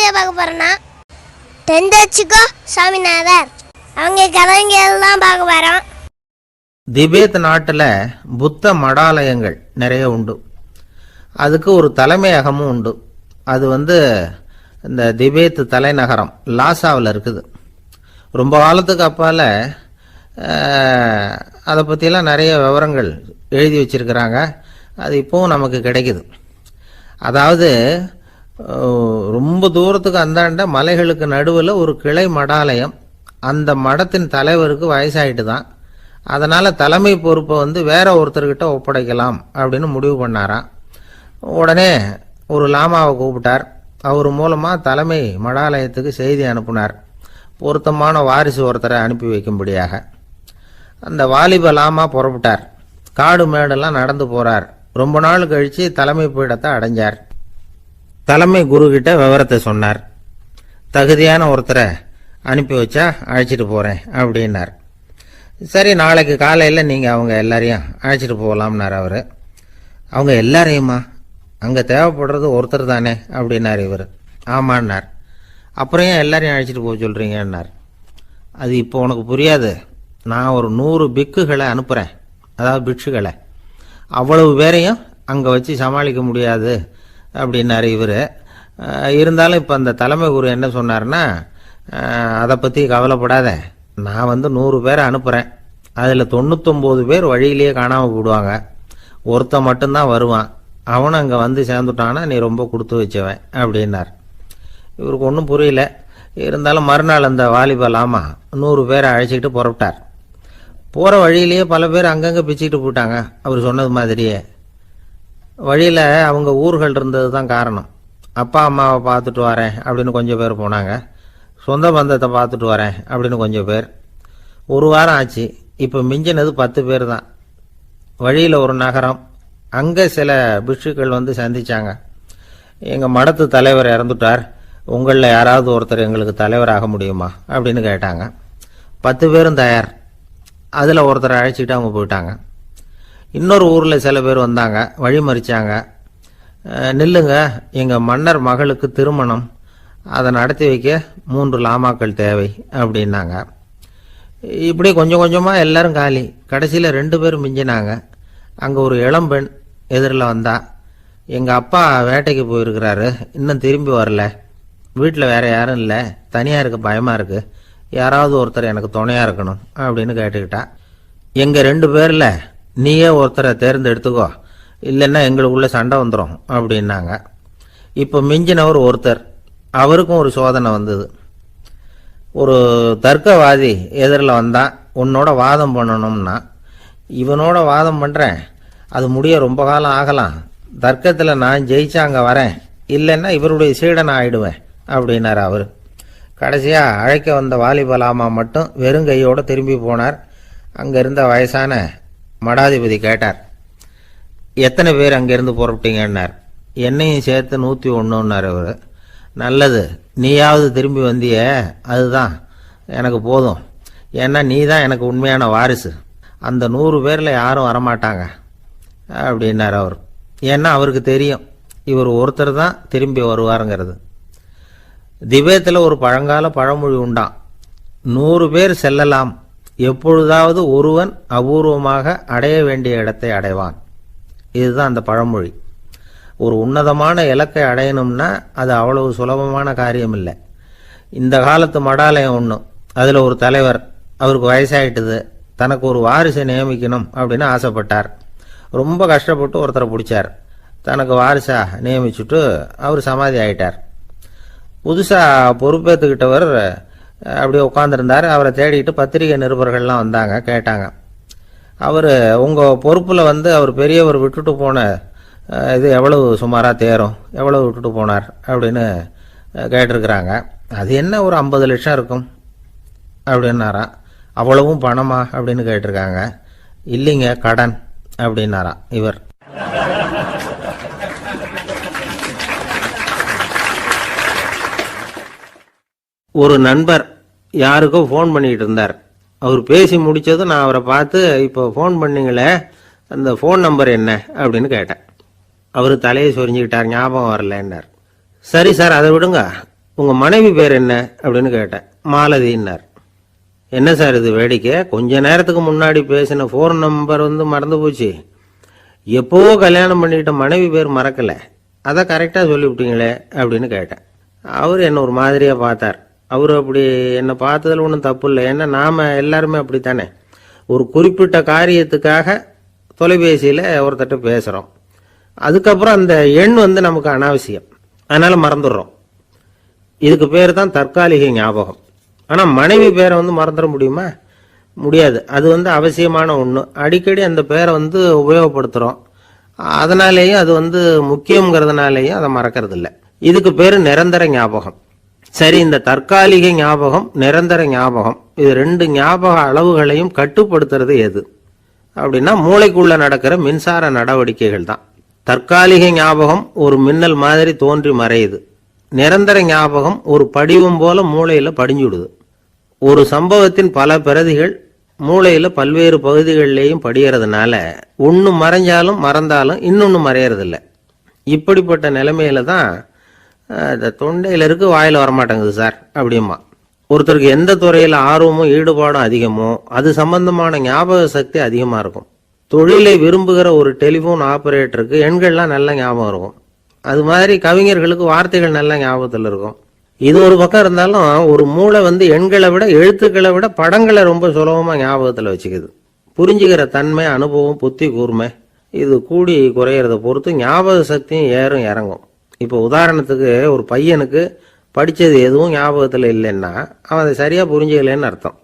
கதையை பார்க்க போறேன்னா தெந்தச்சிக்கோ சாமிநாதர் அவங்க கதைகள் தான் பார்க்க போறோம். திபேத் நாட்டில் புத்த மடாலயங்கள் நிறைய உண்டு. அதுக்கு ஒரு தலைமையகமும் உண்டு. அது இந்த திபேத் தலைநகரம் லாசாவில் இருக்குது. ரொம்ப காலத்துக்கு அப்பால் அதை பற்றிலாம் நிறைய விவரங்கள் எழுதி வச்சிருக்கிறாங்க. அது இப்போவும் நமக்கு கிடைக்குது. அதாவது ரொம்ப தூரத்துக்கு அந்தாண்ட மலைகளுக்கு நடுவில் ஒரு கிளை மடாலயம். அந்த மடத்தின் தலைவருக்கு வயசாயிட்டு தான். அதனால் தலைமை பொறுப்பை வேற ஒருத்தர்கிட்ட ஒப்படைக்கலாம் அப்படின்னு முடிவு பண்ணாராம். உடனே ஒரு லாமாவை கூப்பிட்டார். அவர் மூலமாக தலைமை மடாலயத்துக்கு செய்தி அனுப்புனார், பொருத்தமான வாரிசு ஒருத்தரை அனுப்பி வைக்கும்படியாக. அந்த வாலிப லாமா புறப்பட்டார். காடு மேடெல்லாம் நடந்து போகிறார். ரொம்ப நாள் கழித்து தலைமை பீடத்தை அடைஞ்சார். தலைமை குரு கிட்ட விவரத்தை சொன்னார். தகுதியான ஒருத்தரை அனுப்பி வச்சா அழைச்சிட்டு போகிறேன் அப்படின்னார். சரி, நாளைக்கு காலையில் நீங்கள் அவங்க எல்லாரையும் அழைச்சிட்டு போகலாம்னார் அவர். அவங்க எல்லாரையுமா? அங்கே தேவைப்படுறது ஒருத்தர் தானே அப்படின்னார் இவர். ஆமான்னார். அப்புறம் ஏன் எல்லாரையும் அழைச்சிட்டு போக சொல்கிறீங்கன்னார். அது இப்போ உனக்கு புரியாது. நான் ஒரு 100 பிக்குகளை அனுப்புகிறேன், அதாவது பிட்சுகளை. அவ்வளவு பேரையும் அங்கே வச்சு சமாளிக்க முடியாது அப்படின்னாரு இவர். இருந்தாலும் இப்போ அந்த தலைமை குரு என்ன சொன்னார்னா, அதை பற்றி கவலைப்படாத, நான் 100 பேரை அனுப்புகிறேன். அதில் 99 பேர் வழியிலேயே காணாமல் போடுவாங்க. ஒருத்தன் மட்டும்தான் வருவான். அவனும் அங்கே சேர்ந்துட்டானா நீ ரொம்ப கொடுத்து வச்சவன் அப்படின்னார். இவருக்கு ஒன்றும் புரியல. இருந்தாலும் மறுநாள் அந்த வாலிபலாமா 100 பேரை அழைச்சிக்கிட்டு புறப்பட்டார். போகிற வழியிலேயே பல பேர் அங்கங்கே பிச்சுக்கிட்டு போயிட்டாங்க. அவர் சொன்னது மாதிரியே. வழியில் அவங்க ஊர்கள் இருந்தது தான் காரணம். அப்பா அம்மாவை பார்த்துட்டு வரேன் அப்படின்னு கொஞ்சம் பேர் போனாங்க. சொந்த பந்தத்தை பார்த்துட்டு வரேன் அப்படின்னு கொஞ்சம் பேர். ஒரு வாரம் ஆச்சு. இப்போ மிஞ்சினது 10 பேர் தான். வழியில் ஒரு நகரம். அங்கே சில பிட்சுக்கள் சந்திச்சாங்க. எங்கள் மடத்து தலைவர் இறந்துட்டார், உங்களில் யாராவது ஒருத்தர் எங்களுக்கு தலைவராக முடியுமா அப்படின்னு கேட்டாங்க. 10 பேரும் தயார். அதில் ஒருத்தரை அழைச்சிக்கிட்டு அவங்க போயிட்டாங்க. இன்னொரு ஊரில் சில பேர் வந்தாங்க, வழி மறிச்சாங்க. நில்லுங்க, எங்கள் மன்னர் மகளுக்கு திருமணம், அதை நடத்தி வைக்க 3 லாமாக்கள் தேவை அப்படின்னாங்க. இப்படி கொஞ்சம் கொஞ்சமாக எல்லாரும் காலி. கடைசியில் 2 பேர் மிஞ்சினாங்க. அங்கே ஒரு இளம்பெண் எதிரில் வந்தா. எங்கள் அப்பா வேட்டைக்கு போயிருக்கிறாரு, இன்னும் திரும்பி வரல. வீட்டில் வேற யாரும் இல்லை, தனியாக இருக்க பயமாக இருக்கு, யாராவது ஒருத்தர் எனக்கு துணையாக இருக்கணும் அப்படின்னு கேட்டுக்கிட்டா. எங்கள் 2 பேரில் நீயே ஒருத்தரை தேர்ந்தெடுத்துக்கோ, இல்லைன்னா எங்களுக்குள்ள சண்டை வந்துடும் அப்படின்னாங்க. இப்போ மிஞ்சினவர் ஒருத்தர். அவருக்கும் ஒரு சோதனை வந்தது. ஒரு தர்க்கவாதி எதிரில் வந்தான். உன்னோட வாதம் பண்ணணும்னா. இவனோட வாதம் பண்ணுறேன், அது முடிய ரொம்ப காலம் ஆகலாம். தர்க்கத்தில் நான் ஜெயிச்சா அங்கே வரேன், இல்லைன்னா இவருடைய சீடனை ஆயிடுவேன் அப்படின்னார் அவர். கடைசியாக அழைக்க வந்த வாலிபலாமா மட்டும் வெறும் கையோடு திரும்பி போனார். அங்கே இருந்த வயசான மடாதிபதி கேட்டார், எத்தனை பேர் அங்கேருந்து புறப்பட்டீங்கன்னார். என்னையும் சேர்த்து 101ன்னார் அவர். நல்லது, நீயாவது திரும்பி வந்திய, அதுதான் எனக்கு போதும். ஏன்னா நீ தான் எனக்கு உண்மையான வாரிசு. அந்த 100 பேரில் யாரும் வரமாட்டாங்க அப்படின்னார் அவர். ஏன்னா அவருக்கு தெரியும் இவர் ஒருத்தர் தான் திரும்பி வருவாருங்கிறது. திபேத்தில் ஒரு பழங்கால பழமொழி உண்டாம், 100 பேர் செல்லலாம், எப்பொழுதாவது ஒருவன் அபூர்வமாக அடைய வேண்டிய இடத்தை அடைவான். இதுதான் அந்த பழமொழி. ஒரு உன்னதமான இலக்கை அடையணும்னா அது அவ்வளவு சுலபமான காரியம் இல்லை. இந்த காலத்து மடாலயம் ஒன்று, அதில் ஒரு தலைவர், அவருக்கு வயசாயிட்டுது, தனக்கு ஒரு வாரிசை நியமிக்கணும் அப்படின்னு ஆசைப்பட்டார். ரொம்ப கஷ்டப்பட்டு ஒருத்தரை பிடிச்சார். தனக்கு வாரிசா நியமிச்சுட்டு அவர் சமாதி ஆயிட்டார். புதுசாக பொறுப்பேற்றுக்கிட்டவர் அப்படியே உட்காந்துருந்தார். அவரை தேடிட்டு பத்திரிகை நிருபர்கள்லாம் வந்தாங்க, கேட்டாங்க. அவர் உங்கள் பொறுப்பில் அவர் பெரியவர் விட்டுட்டு போன இது எவ்வளவு சுமாராக தேரும், எவ்வளவு விட்டுட்டு போனார் அப்படின்னு கேட்டிருக்கிறாங்க. அது என்ன ஒரு 50 லட்சம் இருக்கும் அப்படின்னாராம். அவ்வளவும் பணமா அப்படின்னு கேட்டிருக்காங்க. இல்லைங்க, கடன் அப்படின்னாராம் இவர். ஒரு நண்பர் யாருக்கோ ஃபோன் பண்ணிட்டு இருந்தார். அவர் பேசி முடிச்சதும் நான் அவரை பார்த்து, இப்போ ஃபோன் பண்ணீங்களே, அந்த ஃபோன் நம்பர் என்ன அப்படின்னு கேட்டேன். அவர் தலையை சொரிஞ்சுக்கிட்டார், ஞாபகம் வரலன்னார். சரி சார், அதை விடுங்க, உங்க மனைவி பேர் என்ன அப்படின்னு கேட்டேன். மாலதின்னார். என்ன சார் இது வேடிக்கை, கொஞ்ச நேரத்துக்கு முன்னாடி பேசின ஃபோன் நம்பர் மறந்து போச்சு, எப்போவோ கல்யாணம் பண்ணிட்ட மனைவி பேர் மறக்கல, அதை கரெக்டாக சொல்லிவிட்டீங்களே அப்படின்னு கேட்டேன். அவர் என்ன ஒரு மாதிரியாக பார்த்தார். அவர் அப்படி என்னை பார்த்ததில் ஒன்றும் தப்பு இல்லை, ஏன்னா நாம் எல்லாருமே அப்படித்தானே, ஒரு குறிப்பிட்ட காரியத்துக்காக தொலைபேசியில் ஒருத்தட்ட பேசுகிறோம், அதுக்கப்புறம் அந்த எண் நமக்கு அனாவசியம், அதனால் மறந்துடுறோம். இதுக்கு பேர் தான் தற்காலிக ஞாபகம். ஆனால் மனைவி பேரை மறந்துட முடியுமா? முடியாது. அது அவசியமான ஒன்று. அடிக்கடி அந்த பேரை உபயோகப்படுத்துகிறோம், அதனாலேயும் அது முக்கியங்கிறதுனாலேயும் அதை மறக்கிறது இல்லை. இதுக்கு பேர் நிரந்தர ஞாபகம். சரி, இந்த தற்காலிக ஞாபகம், நிரந்தர ஞாபகம், இது ரெண்டு ஞாபக அளவுகளையும் கட்டுப்படுத்துறது எது அப்படின்னா மூளைக்குள்ள நடக்கிற மின்சார நடவடிக்கைகள் தான். தற்காலிக ஞாபகம் ஒரு மின்னல் மாதிரி தோன்றி மறையுது. நிரந்தர ஞாபகம் ஒரு படிவம் போல மூளையில படிஞ்சுடுது. ஒரு சம்பவத்தின் பல பிரதிகள் மூளையில பல்வேறு பகுதிகளிலேயும் படிகிறதுனால ஒன்று மறைஞ்சாலும் மறந்தாலும் இன்னொன்று மறையறதில்லை. இப்படிப்பட்ட நிலைமையில தான் தொண்டையில இருக்கு, வாயில வரமாட்டேங்குது சார் அப்படிமா. ஒருத்தருக்கு எந்த துறையில ஆர்வமும் ஈடுபாடும் அதிகமோ அது சம்பந்தமான ஞாபக சக்தி அதிகமா இருக்கும். தொழிலை விரும்புகிற ஒரு டெலிபோன் ஆபரேட்டருக்கு எண்கள்லாம் நல்ல ஞாபகம் இருக்கும். அது மாதிரி கவிஞர்களுக்கு வார்த்தைகள் நல்ல ஞாபகத்தில் இருக்கும். இது ஒரு பக்கம் இருந்தாலும் ஒரு மூளை எண்களை விட எழுத்துக்களை விட படங்களை ரொம்ப சுலபமா ஞாபகத்தில் வச்சுக்குது. புரிஞ்சுக்கிற தன்மை, அனுபவம், புத்தி கூர்மை இது கூடி குறையிறத பொறுத்து ஞாபக சக்தியும் ஏறும் இறங்கும். இப்போ உதாரணத்துக்கு ஒரு பையனுக்கு படித்தது எதுவும் ஞாபகத்தில் இல்லைன்னா அவன் அதை சரியா புரிஞ்சுக்கலன்னு அர்த்தம்.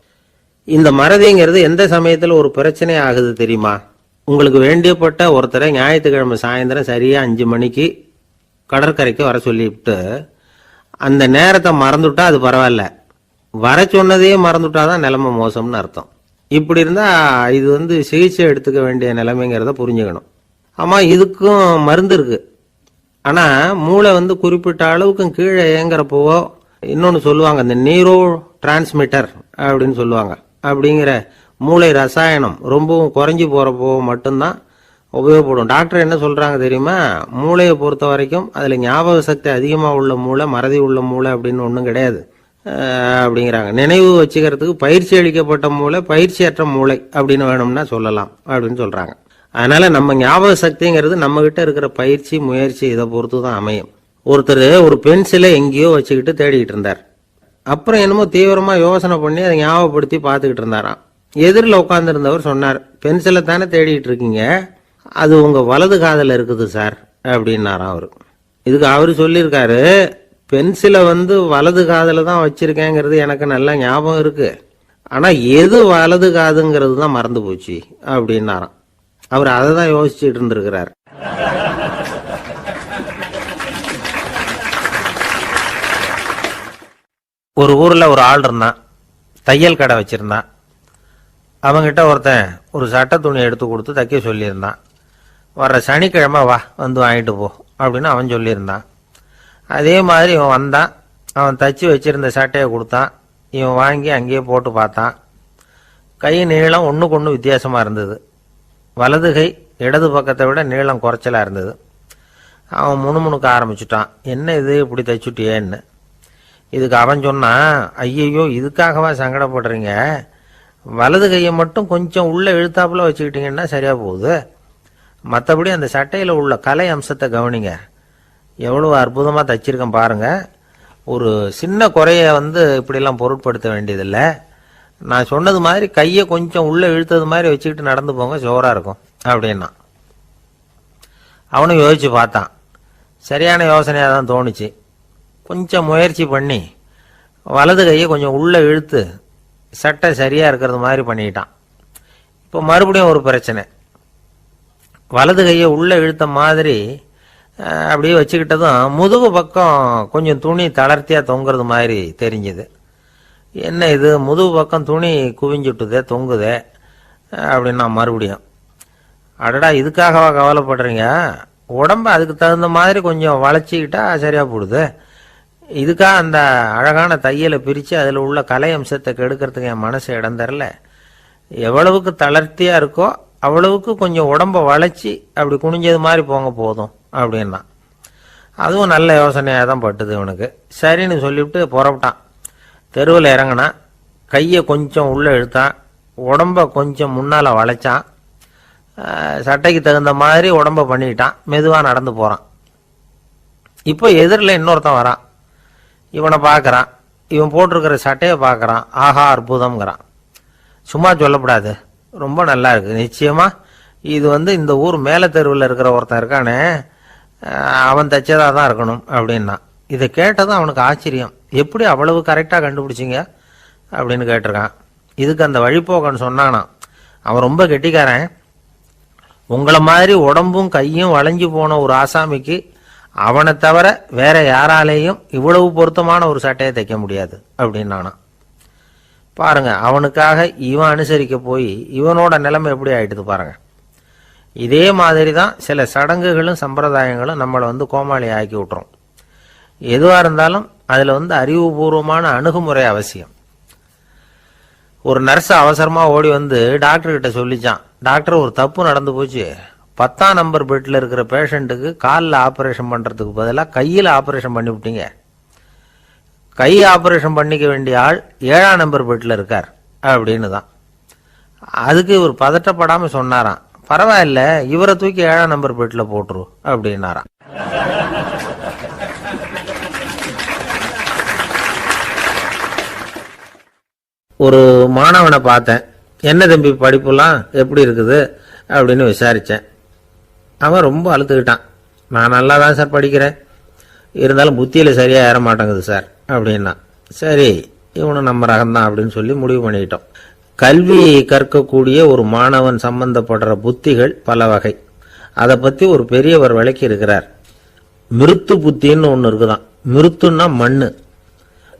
இந்த மறதிங்கிறது எந்த சமயத்தில் ஒரு பிரச்சனை ஆகுது தெரியுமா? உங்களுக்கு வேண்டியப்பட்ட ஒருத்தரை ஞாயிற்றுக்கிழமை சாயந்தரம் சரியா 5 மணிக்கு கடற்கரைக்கு வர சொல்லிவிட்டு அந்த நேரத்தை மறந்துட்டா அது பரவாயில்ல, வர சொன்னதையே மறந்துட்டாதான் நிலைமை மோசம்னு அர்த்தம். இப்படி இருந்தா இது சிகிச்சை எடுத்துக்க வேண்டிய நிலைமைங்கிறத புரிஞ்சுக்கணும். ஆமா, இதுக்கும் மருந்து இருக்கு. ஆனா மூளை குறிப்பிட்ட அளவுக்கும் கீழே இயங்குறப்போ இன்னொன்னு சொல்லுவாங்க, இந்த நீரோ டிரான்ஸ்மிட்டர் அப்படின்னு சொல்லுவாங்க. அப்படிங்கிற மூளை ரசாயனம் ரொம்பவும் குறைஞ்சி போறப்போ மட்டும்தான் உபயோகப்படும். டாக்டர் என்ன சொல்றாங்க தெரியுமா? மூளையை பொறுத்த வரைக்கும் அதுல ஞாபக சக்தி அதிகமா உள்ள மூளை, மறதி உள்ள மூளை அப்படின்னு ஒன்றும் கிடையாது அப்படிங்கிறாங்க. நினைவு வச்சுக்கிறதுக்கு பயிற்சி அளிக்கப்பட்ட மூளை, பயிற்சியற்ற மூளை அப்படின்னு வேணும்னா சொல்லலாம் அப்படின்னு சொல்றாங்க. அதனால நம்ம ஞாபக சக்திங்கிறது நம்ம கிட்ட இருக்கிற பயிற்சி, முயற்சி இதை பொறுத்து தான் அமையும். ஒருத்தர் ஒரு பென்சிலை எங்கேயோ வச்சுக்கிட்டு தேடிக்கிட்டு இருந்தார். அப்புறம் என்னமோ தீவிரமா யோசனை பண்ணி அதை ஞாபகப்படுத்தி பார்த்துக்கிட்டு இருந்தாராம். எதிரில் உட்காந்துருந்தவர் சொன்னார், பென்சிலை தானே தேடிட்டு இருக்கீங்க, அது உங்க வலது காதில் இருக்குது சார் அப்படின்னாராம் அவரு. இதுக்கு அவரு சொல்லியிருக்காரு, பென்சிலை வலது காதில் தான் வச்சிருக்கேங்கிறது எனக்கு நல்லா ஞாபகம் இருக்கு, ஆனா எது வலது காதுங்கிறது தான் மறந்து போச்சு அப்படின்னாராம். அவர் அதை தான் யோசிச்சுட்டு இருந்திருக்கிறார். ஒரு ஊர்ல ஒரு ஆள் இருந்தான், தையல் கடை வச்சிருந்தான். அவங்கிட்ட ஒருத்தன் ஒரு சட்டை துணி எடுத்து கொடுத்து தைக்க சொல்லியிருந்தான். வர்ற சனிக்கிழமை வா, வாங்கிட்டு போ அப்படின்னு அவன் சொல்லியிருந்தான். அதே மாதிரி இவன் வந்தான். அவன் தச்சு வச்சிருந்த சட்டையை கொடுத்தான். இவன் வாங்கி அங்கேயே போட்டு பார்த்தான். கை நீளம் ஒன்றுக்கு ஒன்று வித்தியாசமா இருந்தது. வலது கை இடது பக்கத்தை விட நீளம் குறைச்சலா இருந்தது. அவன் முணுமுணுக்க ஆரம்பிச்சுட்டான், என்ன இது இப்படி தைச்சுட்டியேன்னு. இதுக்கு அவன் சொன்னான், ஐயையோ இதுக்காகவா சங்கடப்படுறீங்க, வலது கையை மட்டும் கொஞ்சம் உள்ள இழுத்தாப்புல வச்சுக்கிட்டீங்கன்னா சரியா போகுது, மற்றபடி அந்த சட்டையில் உள்ள கலை அம்சத்தை கவனிங்க, எவ்வளவு அற்புதமாக தைச்சிருக்கேன் பாருங்க, ஒரு சின்ன குறைய இப்படிலாம் பொருட்படுத்த வேண்டியதில்லை, நான் சொன்னது மாதிரி கையை கொஞ்சம் உள்ள இழுத்தது மாதிரி வச்சுக்கிட்டு நடந்து போங்க, ஜோரா இருக்கும் அப்படின்னா. அவனும் யோசிச்சு பார்த்தான். சரியான யோசனையாக தான் தோணுச்சு. கொஞ்சம் முயற்சி பண்ணி வலது கையை கொஞ்சம் உள்ள இழுத்து சட்டை சரியா இருக்கிறது மாதிரி பண்ணிட்டான். இப்போ மறுபடியும் ஒரு பிரச்சனை. வலது கையை உள்ள இழுத்த மாதிரி அப்படியே வச்சுக்கிட்டதும் முதுகு பக்கம் கொஞ்சம் துணி தளர்த்தியா தொங்குறது மாதிரி தெரிஞ்சுது. என்ன இது, முதுகு பக்கம் துணி குவிஞ்சுட்டுதே, தொங்குதே அப்படின்னா மறுபடியும், அடடா இதுக்காகவா கவலைப்படுறீங்க, உடம்ப அதுக்கு தகுந்த மாதிரி கொஞ்சம் வளைச்சிக்கிட்டா சரியா போடுது, இதுக்காக அந்த அழகான தையலை பிரித்து அதில் உள்ள கலை அம்சத்தை கெடுக்கிறதுக்கு என் மனசு இடம் தரல, எவ்வளவுக்கு தளர்த்தியா இருக்கோ அவ்வளவுக்கு கொஞ்சம் உடம்ப வளைச்சி அப்படி குனிஞ்சது மாதிரி போங்க போதும் அப்படின்னா. அதுவும் நல்ல யோசனையாக தான் பட்டுது இவனுக்கு. சரின்னு சொல்லிவிட்டு புறப்பட்டான். தெருவில் இறங்கினான். கையை கொஞ்சம் உள்ளே இழுத்தான், உடம்ப கொஞ்சம் முன்னால் வளைச்சான், சட்டைக்கு தகுந்த மாதிரி உடம்ப பண்ணிக்கிட்டான், மெதுவாக நடந்து போகிறான். இப்போ எதிரில் இன்னொருத்தன் வரான். இவனை பார்க்குறான், இவன் போட்டிருக்கிற சட்டையை பார்க்குறான். ஆஹா அற்புதம்ங்கிறான். சும்மா சொல்லக்கூடாது, ரொம்ப நல்லா இருக்குது, நிச்சயமாக இது இந்த ஊர் மேலே தெருவில் இருக்கிற ஒருத்தன் இருக்கானே, அவன் தைச்சதாக தான் இருக்கணும் அப்படின்னா. இதை கேட்டதும் அவனுக்கு ஆச்சரியம். எப்படி அவ்வளவு கரெக்டாக கண்டுபிடிச்சிங்க அப்படின்னு கேட்டிருக்கான். இதுக்கு அந்த வழிபோக்கன்னு சொன்னானா, அவன் ரொம்ப கெட்டிக்காரன், உங்களை மாதிரி உடம்பும் கையும் வளைஞ்சு போன ஒரு ஆசாமிக்கு அவனை தவிர வேற யாராலேயும் இவ்வளவு பொருத்தமான ஒரு சட்டையை தைக்க முடியாது அப்படின்னானா. பாருங்க, அவனுக்காக இவன் அனுசரிக்க போய் இவனோட நிலைமை எப்படி ஆயிட்டுது பாருங்க. இதே மாதிரி தான் சில சடங்குகளும் சம்பிரதாயங்களும் நம்மளை கோமாளி ஆக்கி விட்டுரும். எதுவாக இருந்தாலும் அதில் அறிவுபூர்வமான அணுகுமுறை அவசியம். ஒரு நர்ஸ் அவசரமாக ஓடி டாக்டர்கிட்ட சொல்லிச்சான், டாக்டர் ஒரு தப்பு நடந்து போச்சு, 10ஆம் நம்பர் பெட்டில் இருக்கிற பேஷண்ட்டுக்கு காலில் ஆப்ரேஷன் பண்ணுறதுக்கு பதிலாக கையில் ஆப்ரேஷன் பண்ணி விட்டீங்க. கை ஆப்ரேஷன் பண்ணிக்க வேண்டிய ஆள் 7ஆம் நம்பர் பெட்டில் இருக்கார் அப்படின்னு தான். அதுக்கு இவர் பதட்டப்படாமல் சொன்னாராம், பரவாயில்ல, இவரை தூக்கி 7ஆம் நம்பர் பெட்டில் போட்டுரு அப்படின்னாராம். ஒரு மாணவனை பார்த்தேன், என்ன தம்பி படிப்புலாம் எப்படி இருக்குது அப்படின்னு விசாரித்தேன். அவன் ரொம்ப அழுத்துக்கிட்டான். நான் நல்லா தான் சார் படிக்கிறேன், இருந்தாலும் புத்தியில் சரியாக ஏற மாட்டேங்குது சார் அப்படின்னா. சரி, இவனும் நம்ம ரகம்தான் அப்படின்னு சொல்லி முடிவு பண்ணிக்கிட்டோம். கல்வி கற்கக்கூடிய ஒரு மாணவன் சம்பந்தப்படுற புத்திகள் பல வகை. அதை பற்றி ஒரு பெரியவர் விளக்கி இருக்கிறார். மிருத்து புத்தின்னு ஒன்று இருக்குதான். மிருத்துன்னா மண்ணு.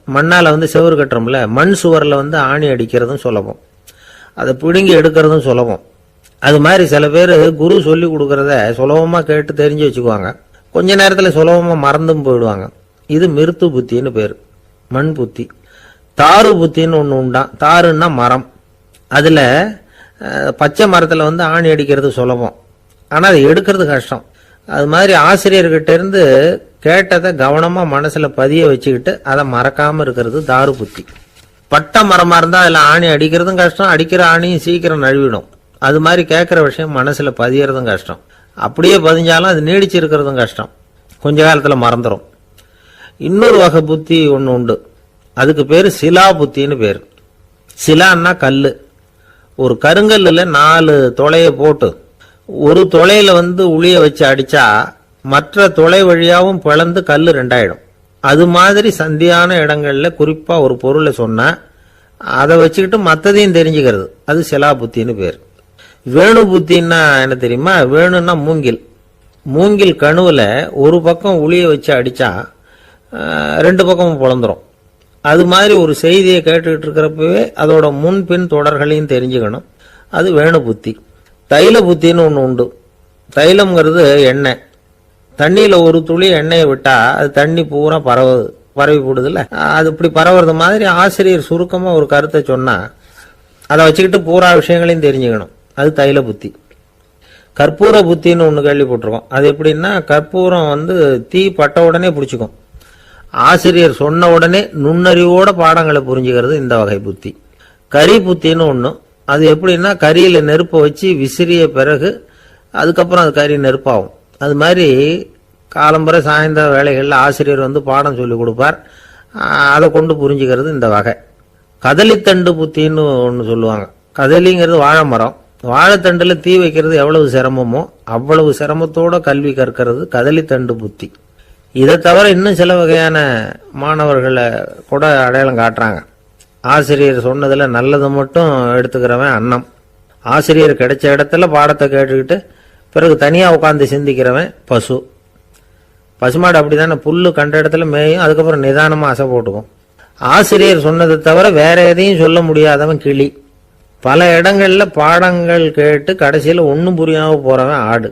மண்ணால் செவுறு கட்டுறோம்ல, மண் சுவரில் ஆணி அடிக்கிறதும் சுலபம், அதை பிடுங்கி எடுக்கிறதும் சுலபம். அது மாதிரி சில பேர் குரு சொல்லி கொடுக்கறத சுலபமாக கேட்டு தெரிஞ்சு வச்சுக்குவாங்க, கொஞ்ச நேரத்தில் சுலபமாக மறந்தும் போயிடுவாங்க. இது மிருத்து புத்தின்னு பேர், மண் புத்தி. தாரு புத்தின்னு ஒன்று உண்டான். தாருன்னா மரம். அதில் பச்சை மரத்தில் ஆணி அடிக்கிறது சுலபம், ஆனால் அதை எடுக்கிறது கஷ்டம். அது மாதிரி ஆசிரியர்கிட்ட இருந்து கேட்டதை கவனமாக மனசில் பதிய வச்சுக்கிட்டு அதை மறக்காமல் இருக்கிறது தாரு புத்தி. பட்டை மரமாக இருந்தால் அதில் ஆணி அடிக்கிறதும் கஷ்டம், அடிக்கிற ஆணியும் சீக்கிரம் நழுவிடும். அது மாதிரி கேட்குற விஷயம் மனசில் பதியறதும் கஷ்டம். அப்படியே பதிஞ்சாலும் அது நீடிச்சு இருக்கிறதும் கஷ்டம், கொஞ்ச காலத்தில் மறந்துடும். இன்னொரு வகை புத்தி ஒன்று உண்டு, அதுக்கு பேர் சிலா புத்தின்னு பேர். சிலான்னா கல். ஒரு கருங்கல்லில் 4 துளையை போட்டு ஒரு துளையில உளிய வச்சு அடிச்சா மற்ற துளை வழியாவும் பிளந்து கல் 2 ஆயிடும். அது மாதிரி சந்தியான இடங்கள்ல குறிப்பா ஒரு பொருளை சொன்னா அதை வச்சுக்கிட்டு மற்றதையும் தெரிஞ்சுக்கிறது, அது சிலா புத்தின்னு பேர். வேணு புத்தின்னா என்ன தெரியுமா? வேணுன்னா மூங்கில். மூங்கில் கணுவுல ஒரு பக்கம் உளிய வச்சு அடிச்சா 2 பக்கமும் பிளந்துரும். அது மாதிரி ஒரு செய்தியை கேட்டுக்கிட்டு இருக்கிறப்பவே அதோட முன்பின் தொடர்களையும் தெரிஞ்சுக்கணும், அது வேணு புத்தி. தைல புத்தின்னு ஒன்று உண்டு. தைலம்ங்கிறது எண்ணெய். தண்ணியில் ஒரு துளி எண்ணெயை விட்டா அது தண்ணி பூரா பரவி போடுதுல்ல, அது இப்படி பரவுறது மாதிரி ஆசிரியர் சுருக்கமாக ஒரு கருத்தை சொன்னா அதை வச்சுக்கிட்டு பூரா விஷயங்களையும் தெரிஞ்சுக்கணும், அது தைல புத்தி. கற்பூர புத்தின்னு ஒன்று கேள்விப்பட்டிருக்கோம். அது எப்படின்னா, கற்பூரம் தீ பட்ட உடனே பிடிச்சிக்கும். ஆசிரியர் சொன்ன உடனே நுண்ணறிவோட பாடங்களை புரிஞ்சுக்கிறது இந்த வகை புத்தி. கரி புத்தின்னு ஒன்று. அது எப்படின்னா, கரியில் நெருப்பை வச்சு விசிறிய பிறகு அதுக்கப்புறம் அது கறி நெருப்பாகும். அது மாதிரி காலம்பரை சாயந்தர வேலைகளில் ஆசிரியர் பாடம் சொல்லி கொடுப்பார், அதை கொண்டு புரிஞ்சுக்கிறது இந்த வகை. கதலித்தண்டு புத்தின்னு ஒன்று சொல்லுவாங்க. கதலிங்கிறது வாழை மரம். வாழைத்தண்டில் தீ வைக்கிறது எவ்வளவு சிரமமோ அவ்வளவு சிரமத்தோட கல்வி கற்கிறது கதலித்தண்டு புத்தி. இதை தவிர இன்னும் சில வகையான மாணவர்களை கூட அடையாளம் காட்டுறாங்க. ஆசிரியர் சொன்னதில் நல்லதை மட்டும் எடுத்துக்கிறவன் அன்னம். ஆசிரியர் கிடைச்ச இடத்துல பாடத்தை கேட்டுக்கிட்டு பிறகு தனியாக உட்காந்து சிந்திக்கிறவன் பசு. பசுமாடு அப்படி தானே, புல்லு கண்ட இடத்துல மேயும், அதுக்கப்புறம் நிதானமாக அசை போட்டுக்கும். ஆசிரியர் சொன்னதை தவிர வேற எதையும் சொல்ல முடியாதவன் கிளி. பல இடங்களில் பாடங்கள் கேட்டு கடைசியில் ஒன்றும் புரியாமல் போகிறவன் ஆடு.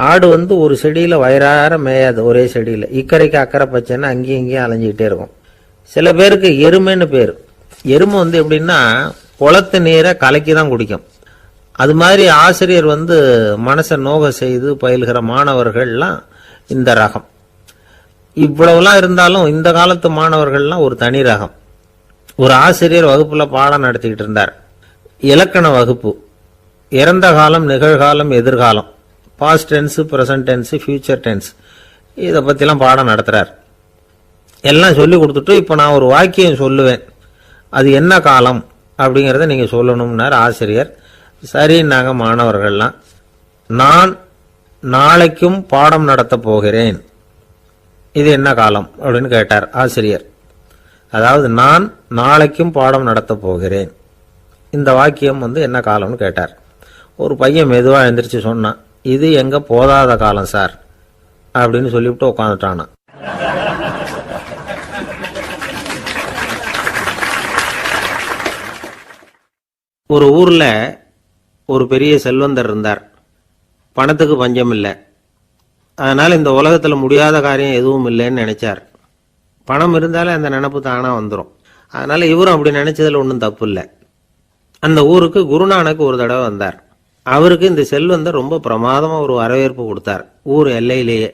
ஆடு ஒரு செடியில் வயிறார மேயாது, ஒரே செடியில். இக்கரைக்கு அக்கறை பச்சைன்னா அங்கேயும் இங்கேயும் அலைஞ்சிக்கிட்டே இருக்கும். சில பேருக்கு எருமைன்னு பேர். எருமை எப்படின்னா, குளத்து நீரை கலக்கி தான் குடிக்கும். அது மாதிரி ஆசிரியர் மனசை நோக செய்து பயில்கிற மாணவர்கள்லாம் இந்த ரகம். இவ்வளவுலாம் இருந்தாலும் இந்த காலத்து மாணவர்கள்லாம் ஒரு தனி ரகம். ஒரு ஆசிரியர் வகுப்புல பாடம் நடத்திக்கிட்டு இருந்தார். இலக்கண வகுப்பு. இறந்த காலம், நிகழ்காலம், எதிர்காலம், past tense, present tense, future tense, இதை பற்றிலாம் பாடம் நடத்துகிறார். எல்லாம் சொல்லி கொடுத்துட்டு இப்போ நான் ஒரு வாக்கியம் சொல்லுவேன், அது என்ன காலம் அப்படிங்கிறத நீங்கள் சொல்லணும்னார் ஆசிரியர். சரின்னாங்க மாணவர்கள்லாம். நான் நாளைக்கும் பாடம் நடத்த போகிறேன், இது என்ன காலம் அப்படின்னு கேட்டார் ஆசிரியர். அதாவது நான் நாளைக்கும் பாடம் நடத்த போகிறேன், இந்த வாக்கியம் என்ன காலம்னு கேட்டார். ஒரு பையன் மெதுவாக எந்திரிச்சு சொன்னான், இது எங்க போதாத காலம் சார் அப்படின்னு சொல்லிவிட்டு உட்காந்துட்டானா. ஒரு ஊர்ல ஒரு பெரிய செல்வந்தர் இருந்தார். பணத்துக்கு பஞ்சம் இல்லை. அதனால இந்த உலகத்துல முடியாத காரியம் எதுவும் இல்லைன்னு நினைச்சார். பணம் இருந்தாலே அந்த நினைப்பு தானா வந்துடும். அதனால இவரும் அப்படி நினைச்சதுல ஒன்றும் தப்பு இல்லை. அந்த ஊருக்கு குருநானக் ஒரு தடவை வந்தார். அவருக்கு இந்த செல்வந்தர் ரொம்ப பிரமாதமா ஒரு வரவேற்பு கொடுத்தார். ஊர் எல்லையிலேயே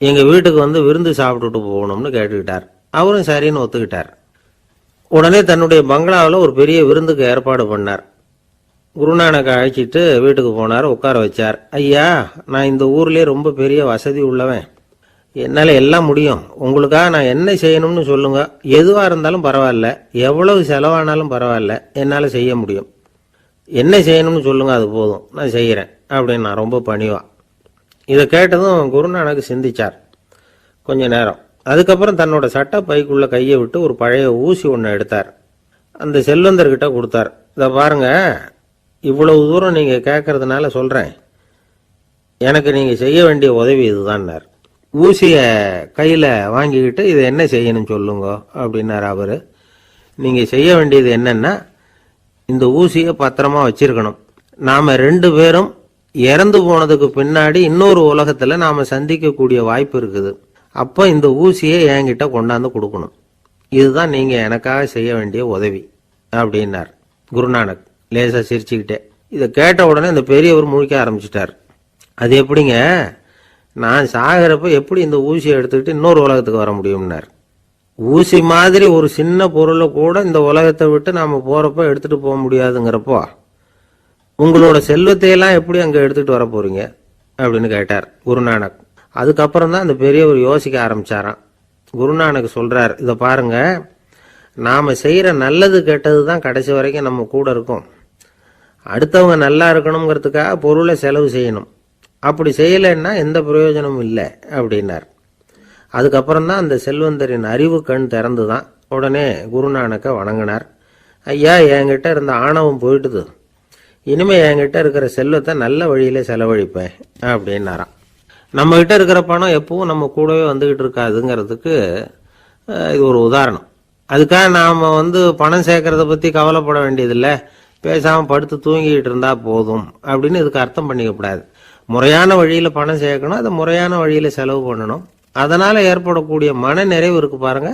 எங்க வீட்டுக்கு விருந்து சாப்பிட்டுட்டு போகணும்னு கேட்டுக்கிட்டார். அவரும் சரின்னு ஒத்துக்கிட்டார். உடனே தன்னுடைய பங்களாவில் ஒரு பெரிய விருந்துக்கு ஏற்பாடு பண்ணார். குருநானக் அழைச்சிட்டு வீட்டுக்கு போனார், உட்கார வச்சார். ஐயா, நான் இந்த ஊர்லயே ரொம்ப பெரிய வசதி உள்ளவன், என்னால் எல்லாம் முடியும். உங்களுக்காக நான் என்ன செய்யணும்னு சொல்லுங்க, எதுவாக இருந்தாலும் பரவாயில்ல, எவ்வளவு செலவானாலும் பரவாயில்ல, என்னால் செய்ய முடியும். என்ன செய்யணும்னு சொல்லுங்க, அது போதும், நான் செய்கிறேன் அப்படின்னு நான் ரொம்ப பணிவா. இதை கேட்டதும் குருநானக் சிந்திச்சார் கொஞ்ச நேரம். அதுக்கப்புறம் தன்னோட சட்ட பைக்குள்ள கையை விட்டு ஒரு பழைய ஊசி ஒன்று எடுத்தார். அந்த செல்வந்தர்கிட்ட கொடுத்தார். இதை பாருங்க, இவ்வளவு தூரம் நீங்க கேட்கறதுனால சொல்றேன், எனக்கு நீங்க செய்ய வேண்டிய உதவி இதுதான்னார். ஊசிய கையில வாங்கிக்கிட்டு இதை என்ன செய்யணும் சொல்லுங்க அப்படின்னார் அவரு. நீங்க செய்ய வேண்டியது என்னன்னா, இந்த ஊசியை பத்திரமா வச்சிருக்கணும். நாம 2 பேரும் இறந்து போனதுக்கு பின்னாடி இன்னொரு உலகத்துல நாம சந்திக்கக்கூடிய வாய்ப்பு இருக்குது. அப்ப இந்த ஊசியை என்கிட்ட கொண்டாந்து கொடுக்கணும். இதுதான் நீங்க எனக்காக செய்ய வேண்டிய உதவி அப்படின்னார் குருநானக் லேசா சிரிச்சுக்கிட்டே. இதை கேட்ட உடனே இந்த பெரியவர் முழிக்க ஆரம்பிச்சிட்டார். அது எப்படிங்க, நான் சாகிறப்ப எப்படி இந்த ஊசியை எடுத்துக்கிட்டு இன்னொரு உலகத்துக்கு வர முடியும்னார். ஊசி மாதிரி ஒரு சின்ன பொருளை கூட இந்த உலகத்தை விட்டு நாம போறப்ப எடுத்துட்டு போக முடியாதுங்கிறப்போ உங்களோட செல்வத்தையெல்லாம் எப்படி அங்க எடுத்துட்டு வர போறீங்க அப்படின்னு கேட்டார் குருநானக். அதுக்கப்புறம் தான் அந்த பெரியவர் யோசிக்க ஆரம்பிச்சாராம். குருநானக் சொல்றார், இதை பாருங்க, நாம செய்யற நல்லது கெட்டது தான் கடைசி வரைக்கும் நம்ம கூட இருக்கும். அடுத்தவங்க நல்லா இருக்கணுங்கிறதுக்காக பொருளை செலவு செய்யணும். அப்படி செய்யலைன்னா எந்த பிரயோஜனமும் இல்லை அப்படின்னார். அதுக்கப்புறம் தான் அந்த செல்வந்தரின் அறிவு கண் திறந்துதான். உடனே குருநானக்க வணங்கினார். ஐயா, என்கிட்ட இருந்த ஆணவம் போயிட்டுது, இனிமே என்கிட்ட இருக்கிற செல்வத்தை நல்ல வழியில செலவழிப்பேன் அப்படின்னாராம். நம்ம கிட்ட இருக்கிற பணம் எப்பவும் நம்ம கூடவே வந்துகிட்டு இருக்காதுங்கிறதுக்கு இது ஒரு உதாரணம். அதுக்காக நாம பணம் சேர்க்கறத பத்தி கவலைப்பட வேண்டியதில்லை, பேசாம படுத்து தூங்கிட்டு இருந்தா போதும் அப்படின்னு இதுக்கு அர்த்தம் பண்ணிக்கப்படாது. முறையான வழியில பணம் சேர்க்கணும், அதை முறையான வழியில செலவு பண்ணணும். அதனால ஏற்படக்கூடிய மன நிறைவு இருக்கு பாருங்க,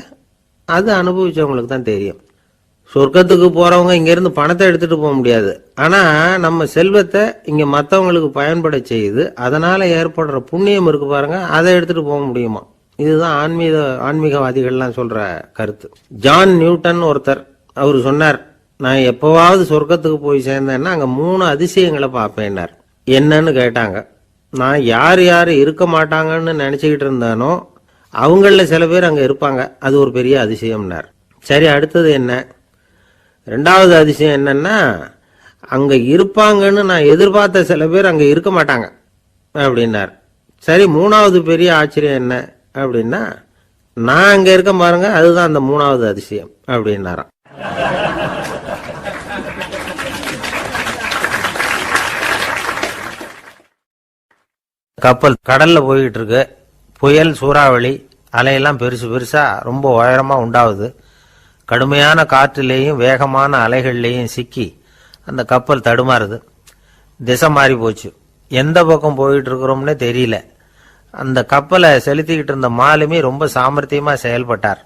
அது அனுபவிச்சவங்களுக்கு தான் தெரியும். சொர்க்கத்துக்கு போறவங்க இங்க இருந்து பணத்தை எடுத்துட்டு போக முடியாது. ஆனா நம்ம செல்வத்தை இங்க மற்றவங்களுக்கு பயன்பட செய்து அதனால ஏற்படுற புண்ணியம் இருக்கு பாருங்க, அதை எடுத்துட்டு போக முடியுமா. இதுதான் ஆன்மீகவாதிகள்லாம் சொல்ற கருத்து. ஜான் நியூட்டன் ஒருத்தர், அவர் சொன்னார், நான் எப்பவாவது சொர்க்கத்துக்கு போய் சேர்ந்தேன்னா அங்க 3 அதிசயங்களை பார்ப்பேன்னார். என்னன்னு கேட்டாங்க. நான் யார் யாரு இருக்க மாட்டாங்கன்னு நினைச்சுக்கிட்டு இருந்தானோ அவங்கள சில பேர் அங்க இருப்பாங்க, அது ஒரு பெரிய அதிசயம்னார். சரி, அடுத்தது என்ன? 2வது அதிசயம் என்னன்னா, அங்க இருப்பாங்கன்னு நான் எதிர்பார்த்த சில பேர் அங்க இருக்க மாட்டாங்க அப்படின்னார். சரி, 3வது பெரிய ஆச்சரியம் என்ன அப்படின்னா, நான் அங்க இருக்க பாருங்க, அதுதான் அந்த 3வது அதிசயம் அப்படின்னாராம். கப்பல் கடல்ல போயிட்டு இருக்கு. புயல், சூறாவளி, அலையெல்லாம் பெருசு பெருசா ரொம்ப உயரமா உண்டாகுது. கடுமையான காற்றிலேயும் வேகமான அலைகள்லேயும் சிக்கி அந்த கப்பல் தடுமாறுது. திசை மாறி போச்சு. எந்த பக்கம் போயிட்டு இருக்கிறோம்னே தெரியல. அந்த கப்பலை செலுத்திக்கிட்டு இருந்த மாலுமி ரொம்ப சாமர்த்தியமா செயல்பட்டார்.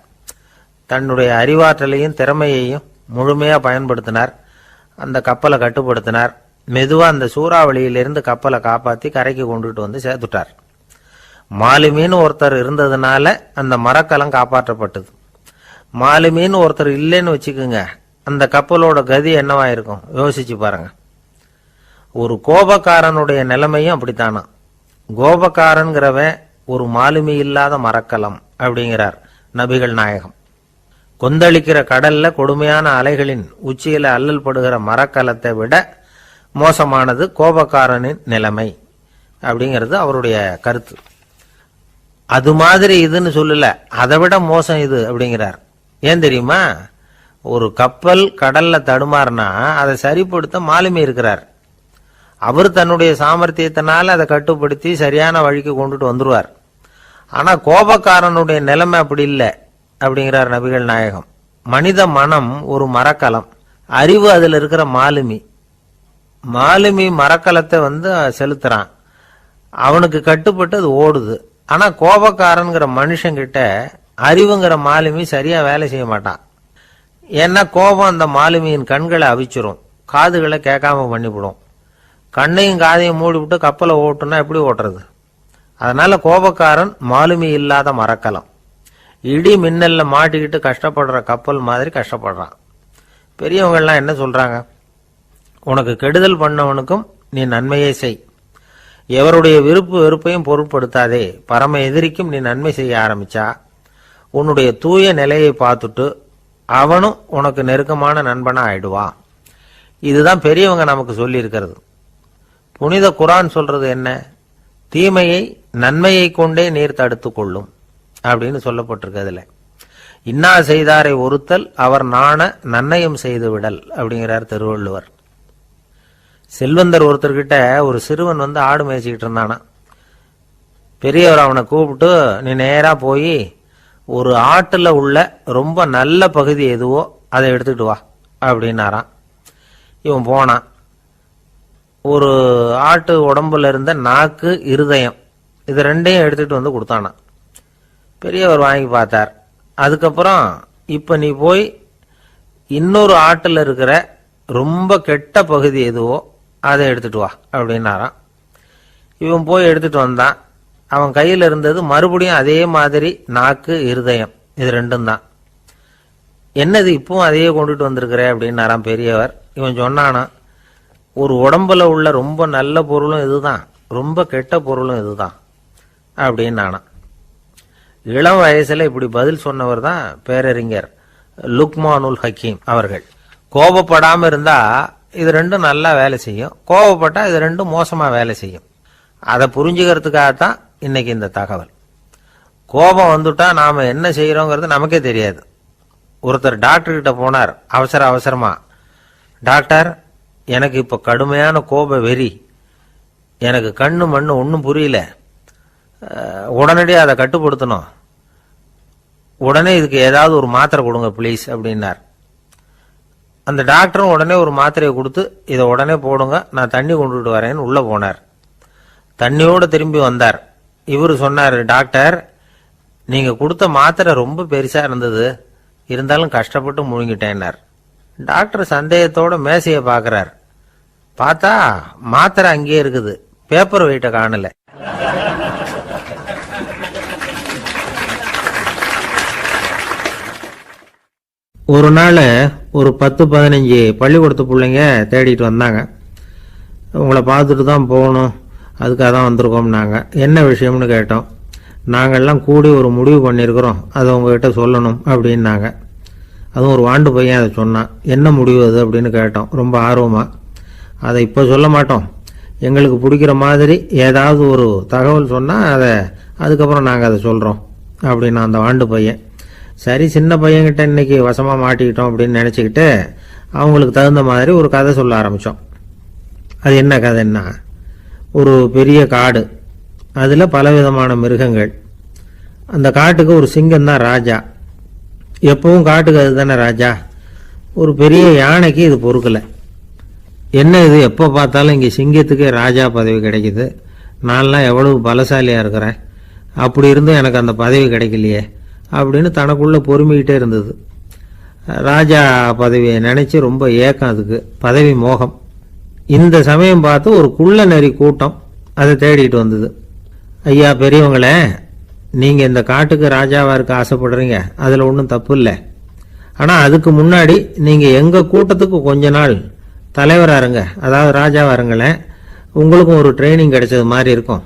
தன்னுடைய அறிவாற்றலையும் திறமையையும் முழுமையா பயன்படுத்தினார். அந்த கப்பலை கட்டுப்படுத்தினார். மெதுவா அந்த சூறாவளியிலிருந்து கப்பலை காப்பாத்தி கரைக்கு கொண்டுட்டு சேர்த்துட்டார். மாலுமின்னு ஒருத்தர் இருந்ததுனால அந்த மரக்கலம் காப்பாற்றப்பட்டது. மாலுமின்னு ஒருத்தர் இல்லைன்னு வச்சுக்கோங்க, அந்த கப்பலோட கதி என்னவாயிருக்கும் யோசிச்சு பாருங்க. ஒரு கோபக்காரனுடைய நிலைமையும் அப்படித்தானா. கோபக்காரன்கிறவன் ஒரு மாலுமி இல்லாத மரக்கலம் அப்படிங்கிறார் நபிகள் நாயகம். கொந்தளிக்கிற கடல்ல கொடுமையான அலைகளின் உச்சியில அல்லல் படுகிற மரக்கலத்தை விட மோசமானது கோபக்காரனின் நிலைமை அப்படிங்கிறது அவருடைய கருத்து. அது மாதிரி இதுன்னு சொல்லல, அதை விட மோசம் இது அப்படிங்கிறார். ஏன் தெரியுமா? ஒரு கப்பல் கடல்ல தடுமாறுனா அதை சரிப்படுத்த மாலுமி இருக்கிறார். அவர் தன்னுடைய சாமர்த்தியத்தினால அதை கட்டுப்படுத்தி சரியான வழிக்கு கொண்டுட்டு வந்துருவார். ஆனா கோபக்காரனுடைய நிலைமை அப்படி இல்லை அப்படிங்கிறார் நபிகள் நாயகம். மனித மனம் ஒரு மரக்கலம், அறிவு அதுல இருக்கிற மாலுமி. மாலுமி மரக்கலத்தை செலுத்துறான், அவனுக்கு கட்டுப்பட்டு அது ஓடுது. ஆனா கோபக்காரன்கிற மனுஷங்கிட்ட அறிவுங்கிற மாலுமி சரியா வேலை செய்ய மாட்டான். ஏன்னா கோபம் அந்த மாலுமியின் கண்களை அவிச்சிரும், காதுகளை கேட்காம பண்ணிவிடும். கண்ணையும் காதையும் மூடி விட்டு கப்பலை ஓட்டுனா எப்படி ஓட்டுறது? அதனால கோபக்காரன் மாலுமி இல்லாத மரக்கலம். இடி மின்னல்ல மாட்டிக்கிட்டு கஷ்டப்படுற கப்பல் மாதிரி கஷ்டப்படுறான். பெரியவங்கள்லாம் என்ன சொல்றாங்க? உனக்கு கெடுதல் பண்ணவனுக்கும் நீ நன்மையை செய், எவருடைய விருப்பு வெறுப்பையும் பொருட்படுத்தாதே. பரம எதிரிக்கும் நீ நன்மை செய்ய ஆரம்பிச்சா உன்னுடைய தூய நிலையை பார்த்துட்டு அவனும் உனக்கு நெருக்கமான நண்பனா ஆயிடுவான். இதுதான் பெரியவங்க நமக்கு சொல்லி இருக்கிறது. புனித குர்ஆன் சொல்றது என்ன? தீமையை நன்மையை கொண்டே நீர் தடுத்து கொள்ளும் அப்படின்னு சொல்லப்பட்டிருக்கு. அதுல இன்னா செய்தாரை ஒருத்தல் அவர் நாண நன்னயம் செய்து விடல் அப்படிங்கிறார் திருவள்ளுவர். செல்வந்தர் ஒருத்தர்கிட்ட ஒரு சிறுவன் ஆடு மேய்ச்சிக்கிட்டு இருந்தானா. பெரியவர் அவனை கூப்பிட்டு, நீ நேரா போய் ஒரு ஆட்டுல உள்ள ரொம்ப நல்ல பகுதி எதுவோ அதை எடுத்துக்கிட்டு வா அப்படின்னாராம். இவன் போனான். ஒரு ஆட்டு உடம்புல இருந்த நாக்கு, இருதயம், இது ரெண்டையும் எடுத்துட்டு கொடுத்தானா. பெரியவர் வாங்கி பார்த்தார். அதுக்கப்புறம் இப்ப நீ போய் இன்னொரு ஆட்டுல இருக்கிற ரொம்ப கெட்ட பகுதி எதுவோ அதை எடுத்துட்டு வா அப்படின்னாராம். இவன் போய் எடுத்துட்டு வந்தான். அவன் கையில் இருந்தது மறுபடியும் அதே மாதிரி நாக்கு, இருதயம், இது ரெண்டும் தான். என்னது இப்பவும் அதையே கொண்டுட்டு வந்திருக்கிற அப்படின்னாராம் பெரியவர். இவன் சொன்னானா, ஒரு உடம்புல உள்ள ரொம்ப நல்ல பொருளும் இதுதான், ரொம்ப கெட்ட பொருளும் இதுதான் அப்படின்னானா. இளம் வயசுல இப்படி பதில் சொன்னவர் தான் பேரறிஞர் லுக்மானுல் ஹக்கீம் அவர்கள். கோபப்படாம இருந்தா இது ரெண்டும் நல்லா வேலை செய்யும், கோபப்பட்டா இது ரெண்டும் மோசமா வேலை செய்யும். அதை புரிஞ்சுக்கிறதுக்காகத்தான் இன்னைக்கு இந்த தகவல். கோபம் வந்துட்டா நாம என்ன செய்யறோங்கிறது நமக்கே தெரியாது. ஒருத்தர் டாக்டர் கிட்ட போனார் அவசரமா. டாக்டர், எனக்கு இப்ப கடுமையான கோப வெறி, எனக்கு கண்ணு மண்ணு ஒன்னும் புரியல, உடனடியாக அதை கட்டுப்படுத்தணும், உடனே இதுக்கு ஏதாவது ஒரு மாத்திரை கொடுங்க ப்ளீஸ் அப்படின்னார். அந்த டாக்டரும் உடனே ஒரு மாத்திரையை கொடுத்து, இதை உடனே போடுங்க, நான் தண்ணி கொண்டுட்டு வரேன்னு உள்ள போனார். தண்ணியோட திரும்பி வந்தார். இவரு சொன்னார், டாக்டர், நீங்க கொடுத்த மாத்திரை ரொம்ப பெருசா இருந்தது, இருந்தாலும் கஷ்டப்பட்டு முழுங்கிட்டேன்னார். டாக்டர் சந்தேகத்தோட மேசையை பாக்குறார். பார்த்தா மாத்திரை அங்கேயே இருக்குது, பேப்பர் வெயிட்ட காணல. ஒரு நாள் ஒரு 10-15 பள்ளிக்கூடத்து பிள்ளைங்க தேடிட்டு வந்தாங்க. உங்களை பார்த்துட்டு தான் போகணும், அதுக்காக தான் வந்திருக்கோம்னாங்க. என்ன விஷயம்னு கேட்டோம். நாங்கள்லாம் கூடி ஒரு முடிவு பண்ணியிருக்கிறோம், அதை உங்ககிட்ட சொல்லணும் அப்படின்னாங்க. அதுவும் ஒரு வாண்டு பையன் அதை சொன்னான். என்ன முடிவு அது அப்படின்னு கேட்டோம் ரொம்ப ஆர்வமாக. அதை இப்போ சொல்ல மாட்டோம், எங்களுக்கு பிடிக்கிற மாதிரி ஏதாவது ஒரு தகவல் சொன்னால் அதுக்கப்புறம் நாங்கள் அதை சொல்கிறோம் அப்படின்னா அந்த வாண்டு பையன். சரி, சின்ன பையன்கிட்ட இன்னைக்கு வசமாக மாட்டிக்கிட்டோம் அப்படின்னு நினச்சிக்கிட்டு அவங்களுக்கு தகுந்த மாதிரி ஒரு கதை சொல்ல ஆரம்பித்தோம். அது என்ன கதைன்னா, ஒரு பெரிய காடு, அதில் பலவிதமான மிருகங்கள். அந்த காட்டுக்கு ஒரு சிங்கம் தான் ராஜா. எப்பவும் காட்டுக்கு அது தானே ராஜா. ஒரு பெரிய யானைக்கு இது பொறுக்கலை. என்ன இது, எப்போ பார்த்தாலும் இங்கே சிங்கத்துக்கே ராஜா பதவி கிடைக்குது, நான்லாம் எவ்வளவு பலசாலியாக இருக்கிறேன், அப்படி இருந்தும் எனக்கு அந்த பதவி கிடைக்கலையே அப்படின்னு தனக்குள்ளே பொறுமிக்கிட்டே இருந்தது. ராஜா பதவியை நினச்சி ரொம்ப ஏக்கம், அதுக்கு பதவி மோகம். இந்த சமயம் பார்த்து ஒரு குள்ள நெறி கூட்டம் அதை தேடிட்டு வந்தது. ஐயா பெரியவங்களே, நீங்கள் இந்த காட்டுக்கு ராஜாவாக இருக்க ஆசைப்படுறீங்க, அதில் ஒன்றும் தப்பு இல்லை. ஆனால் அதுக்கு முன்னாடி நீங்கள் எங்கள் கூட்டத்துக்கு கொஞ்ச நாள் தலைவராக இருங்க, அதாவது ராஜாவாக இருங்களேன், உங்களுக்கும் ஒரு ட்ரைனிங் கிடைச்சது மாதிரி இருக்கும்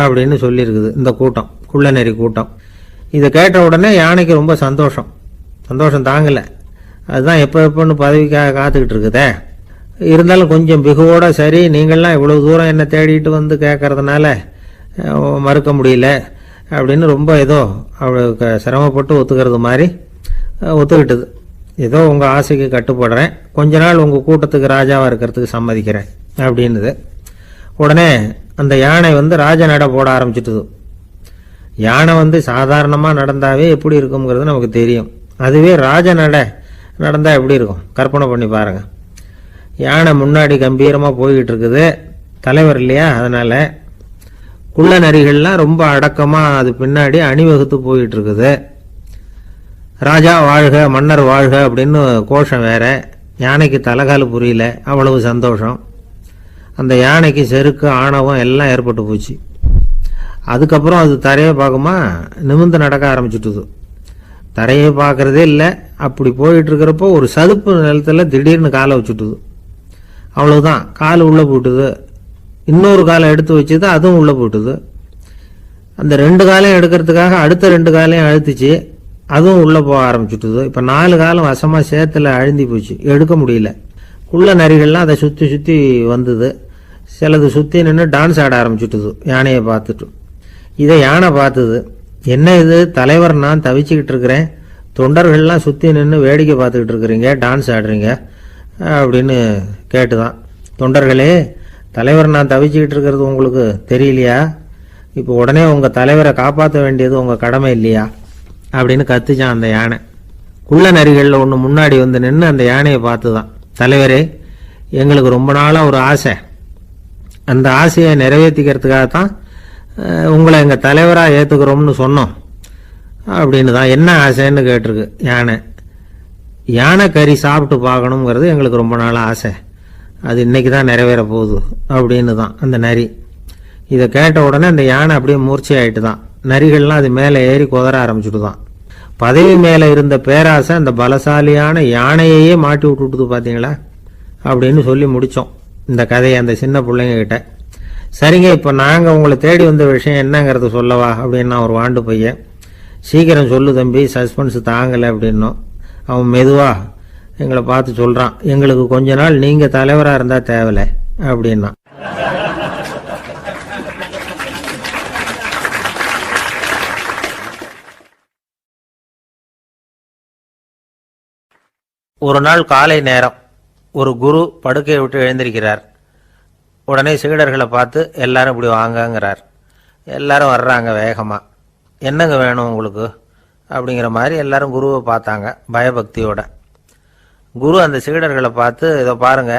அப்படின்னு சொல்லியிருக்குது இந்த கூட்டம், குள்ளநெறி கூட்டம். இதை கேட்ட உடனே யானைக்கு ரொம்ப சந்தோஷம் தாங்கலை. அதுதான் எப்போன்னு பதவிக்காக காத்துக்கிட்டு இருக்குதே. இருந்தாலும் கொஞ்சம் பிகுவோட, சரி நீங்கள்லாம் இவ்வளவு தூரம் என்னை தேடிட்டு வந்து கேட்கறதுனால மறுக்க முடியல அப்படின்னு ரொம்ப ஏதோ அவளுக்கு சிரமப்பட்டு ஒத்துக்கிறது மாதிரி ஒத்துக்கிட்டது. ஏதோ உங்கள் ஆசைக்கு கட்டுப்படுறேன், கொஞ்ச நாள் உங்கள் கூட்டத்துக்கு ராஜாவாக இருக்கிறதுக்கு சம்மதிக்கிறேன் அப்படின்னுது. உடனே அந்த யானை ராஜ நட போட ஆரம்பிச்சிட்டுது. யானை சாதாரணமாக நடந்தாவே எப்படி இருக்குங்கிறது நமக்கு தெரியும். அதுவே ராஜ நட நடந்தால் எப்படி இருக்கும் கற்பனை பண்ணி பாருங்கள். யானை முன்னாடி கம்பீரமாக போய்கிட்டு இருக்குது, தலைவர் இல்லையா, அதனால் குள்ள நரிகள்லாம் ரொம்ப அடக்கமாக அது பின்னாடி அணிவகுத்து போயிட்டு இருக்குது. ராஜா வாழ்க, மன்னர் வாழ்க அப்படின்னு கோஷம் வேற. யானைக்கு தலைகால் புரியல, அவ்வளவு சந்தோஷம். அந்த யானைக்கு செருக்கு, ஆணவம் எல்லாம் ஏற்பட்டு போச்சு. அதுக்கப்புறம் அது தரையை பார்க்குமா, நிமிர்ந்து நடக்க ஆரம்பிச்சுட்டுது. தரையை பார்க்கறதே இல்லை. அப்படி போயிட்டு இருக்கிறப்போ ஒரு சதுப்பு நிலத்தில் திடீர்னு காலை வச்சுட்டுது. அவ்வளவுதான், கால் உள்ளே போட்டுது. இன்னொரு காலை எடுத்து வச்சுது, அதுவும் உள்ளே போட்டுது. அந்த 2 காலையும் எடுக்கிறதுக்காக அடுத்த 2 காலையும் அழுத்துச்சு, அதுவும் உள்ளே போக ஆரம்பிச்சுட்டுது. இப்போ 4 காலம் வசமாக சேத்துல அழுந்தி போச்சு, எடுக்க முடியல. குள்ள நரிகள்லாம் அதை சுற்றி சுற்றி வந்தது. சிலது சுற்றி நின்று டான்ஸ் ஆட ஆரம்பிச்சுட்டுது யானையை பார்த்துட்டு. இதை யானை பார்த்தது. என்ன இது தலைவர், நான் தவிச்சுக்கிட்டு இருக்கிறேன், தொண்டர்கள்லாம் சுற்றி நின்று வேடிக்கை பார்த்துக்கிட்டு இருக்கிறீங்க, டான்ஸ் ஆடுறீங்க அப்படின்னு கேட்டுதான். தொண்டர்களே, தலைவர் நான் தவிச்சுக்கிட்டு இருக்கிறது உங்களுக்கு தெரியலையா? இப்போ உடனே உங்கள் தலைவரை காப்பாற்ற வேண்டியது உங்கள் கடமை இல்லையா அப்படின்னு கத்துச்சான் அந்த யானை. குள்ள நரிகளில் ஒன்று முன்னாடி நின்று அந்த யானையை பார்த்து தான், தலைவரே எங்களுக்கு ரொம்ப நாளாக ஒரு ஆசை, அந்த ஆசையை நிறைவேற்றிக்கிறதுக்காகத்தான் உங்களை எங்கள் தலைவராக ஏற்றுக்கிறோம்னு சொன்னோம் அப்படின்னு தான். என்ன ஆசைன்னு கேட்டிருக்கு யானை. யானை கறி சாப்பிட்டு பார்க்கணுங்கிறது எங்களுக்கு ரொம்ப நாளாக ஆசை, அது இன்னைக்கு தான் நிறைவேற போகுது அப்படின்னு தான் அந்த நரி. இதை கேட்ட உடனே அந்த யானை அப்படியே மூர்ச்சி ஆயிட்டு தான். நரிகள்லாம் அது மேலே ஏறி குதற ஆரம்பிச்சுட்டு தான். பதவி மேலே இருந்த பேராசை அந்த பலசாலியான யானையையே மாட்டி விட்டுட்டுது பார்த்தீங்களா அப்படின்னு சொல்லி முடித்தோம் இந்த கதையை அந்த சின்ன பிள்ளைங்க கிட்ட. சரிங்க, இப்போ நாங்கள் உங்களை தேடி வந்த விஷயம் என்னங்கிறத சொல்லவா அப்படின்னா ஒரு வாண்டு பையன். சீக்கிரம் சொல்லு தம்பி, சஸ்பென்ஸ் தாங்கலை அப்படின்னோம். அவன் மெதுவாக எங்களை பார்த்து சொல்கிறான், எங்களுக்கு கொஞ்ச நாள் நீங்கள் தலைவராக இருந்தால் தேவலை அப்படின்னா. ஒரு நாள் காலை நேரம் ஒரு குரு படுக்கையை விட்டு எழுந்திருக்கிறார். உடனே சீடர்களை பார்த்து எல்லாரும் இப்படி வாங்கங்கிறார். எல்லாரும் வர்றாங்க வேகமாக. என்னங்க வேணும் உங்களுக்கு அப்படிங்கிற மாதிரி எல்லாரும் குருவை பார்த்தாங்க பயபக்தியோட. குரு அந்த சீடர்களை பார்த்து, இதை பாருங்க,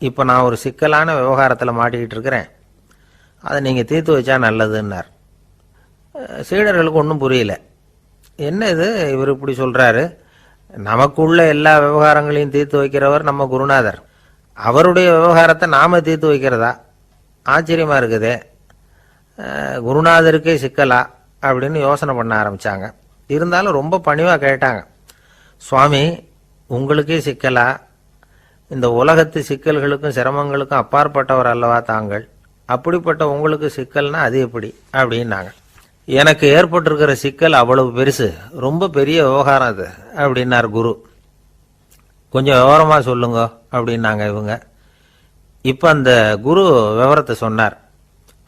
இப்போ நான் ஒரு சிக்கலான விவகாரத்தில் மாட்டிக்கிட்டு இருக்கிறேன், அதை நீங்கள் தீர்த்து வச்சா நல்லதுன்னார். சீடர்களுக்கு ஒன்றும் புரியல. என்ன இது இவர் இப்படி சொல்கிறாரு, நமக்குள்ள எல்லா விவகாரங்களையும் தீர்த்து வைக்கிறவர் நம்ம குருநாதர், அவருடைய விவகாரத்தை நாம தீர்த்து வைக்கிறதா, ஆச்சரியமாக இருக்குதே, குருநாதருக்கே சிக்கலா அப்படின்னு யோசனை பண்ண ஆரம்பித்தாங்க. இருந்தாலும் ரொம்ப பணிவாக கேட்டாங்க, சுவாமி உங்களுக்கே சிக்கலா? இந்த உலகத்து சிக்கல்களுக்கும் சிரமங்களுக்கும் அப்பாற்பட்டவர் அல்லவா தாங்கள், அப்படிப்பட்ட உங்களுக்கு சிக்கல்னா அது எப்படி அப்படின்னாங்க. எனக்கு ஏற்பட்டிருக்கிற சிக்கல் அவ்வளவு பெருசு, ரொம்ப பெரிய விவகாரம் அது அப்படின்னார் குரு. கொஞ்சம் விவரமாக சொல்லுங்க அப்படின்னாங்க இவங்க. இப்போ அந்த குரு விவரத்தை சொன்னார்.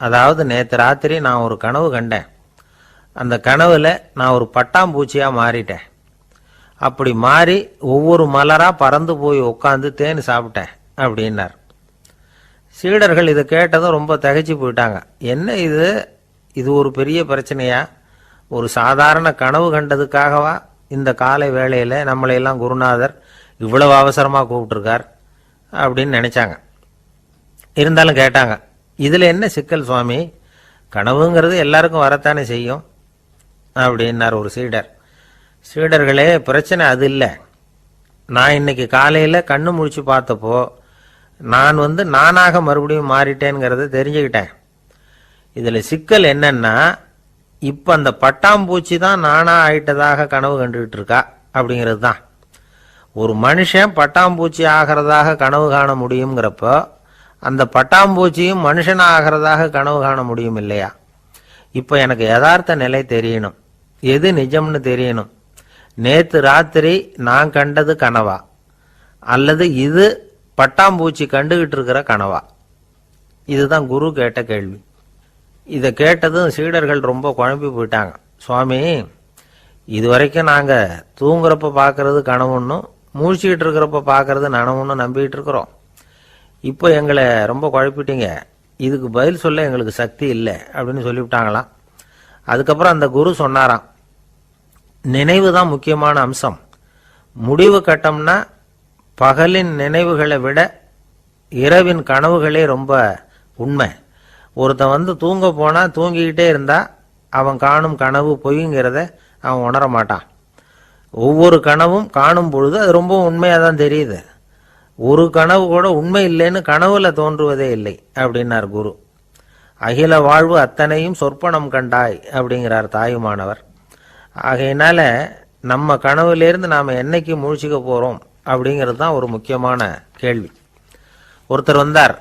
அதாவது நேற்று ராத்திரி நான் ஒரு கனவு கண்டேன். அந்த கனவுல நான் ஒரு பட்டாம்பூச்சியாக மாறிட்டேன். அப்படி மாறி ஒவ்வொரு மலராக பறந்து போய் உட்காந்து தேன் சாப்பிட்டேன் அப்படின்னார். சீடர்கள் இதை கேட்டதும் ரொம்ப திகைச்சு போயிட்டாங்க. என்ன இது, இது ஒரு பெரிய பிரச்சனையா? ஒரு சாதாரண கனவு கண்டதுக்காகவா இந்த காலை வேளையில் நம்மளையெல்லாம் குருநாதர் இவ்வளவு அவசரமாக கூப்பிட்டுருக்கார் அப்படின்னு நினைச்சாங்க. இருந்தாலும் கேட்டாங்க, இதில் என்ன சிக்கல் சுவாமி, கனவுங்கிறது எல்லாருக்கும் வரத்தானே செய்யும் அப்படின்னார் ஒரு சீடர். சீடர்களே, பிரச்சனை அது இல்லை. நான் இன்னைக்கு காலையில் கண்ணு முழிச்சு பார்த்தப்போ நான் நானாக மறுபடியும் மாறிட்டேங்கிறத தெரிஞ்சுக்கிட்டேன். இதுல சிக்கல் என்னன்னா, இப்ப அந்த பட்டாம்பூச்சி தான் நானா ஆயிட்டதாக கனவு கண்டுகிட்டு இருக்கா அப்படிங்கிறது தான். ஒரு மனுஷன் பட்டாம்பூச்சி ஆகிறதாக கனவு காண முடியுங்கிறப்போ அந்த பட்டாம்பூச்சியும் மனுஷன் ஆகிறதாக கனவு காண முடியும் இல்லையா? இப்ப எனக்கு யதார்த்த நிலை தெரியணும், எது நிஜம்னு தெரியணும். நேத்து ராத்திரி நான் கண்டது கனவா, அல்லது இது பட்டாம்பூச்சி கண்டுகிட்டு இருக்கிற கனவா? இதுதான் குரு கேட்ட கேள்வி. இதை கேட்டதும் சீடர்கள் ரொம்ப குழம்பி போயிட்டாங்க. சுவாமி, இதுவரைக்கும் நாங்க தூங்குறப்ப பாக்குறது கனவுன்னும் மூழ்கிட்டு இருக்கிறப்ப பாக்குறது நனவுன்னு நம்பிட்டு இருக்கிறோம். இப்போ எங்களை ரொம்ப குழப்பிட்டீங்க, இதுக்கு பதில் சொல்ல எங்களுக்கு சக்தி இல்லை அப்படின்னு சொல்லிவிட்டாங்களாம். அதுக்கப்புறம் அந்த குரு சொன்னாராம், நினைவு தான் முக்கியமான அம்சம். முடிவு கட்டம்னா பகலின் நினைவுகளை விட இரவின் கனவுகளே ரொம்ப உண்மை. ஒருத்தன் தூங்க போனா தூங்கிக்கிட்டே இருந்தா அவன் காணும் கனவு பொய்ங்கிறத அவன் உணர மாட்டான். ஒவ்வொரு கனவும் காணும் பொழுது அது ரொம்ப உண்மையாக தான் தெரியுது. ஒரு கனவு கூட உண்மை இல்லைன்னு கனவுல தோன்றுவதே இல்லை அப்படின்னார் குரு. அகில வாழ்வு அத்தனையும் சொற்பனம் கண்டாய் அப்படிங்கிறார் தாயுமானவர். ஆகையினால நம்ம கனவுலேருந்து நாம் என்னைக்கு முழிச்சுக்க போறோம் அப்படிங்கிறது தான் ஒரு முக்கியமான கேள்வி. ஒருத்தர் வந்தார்,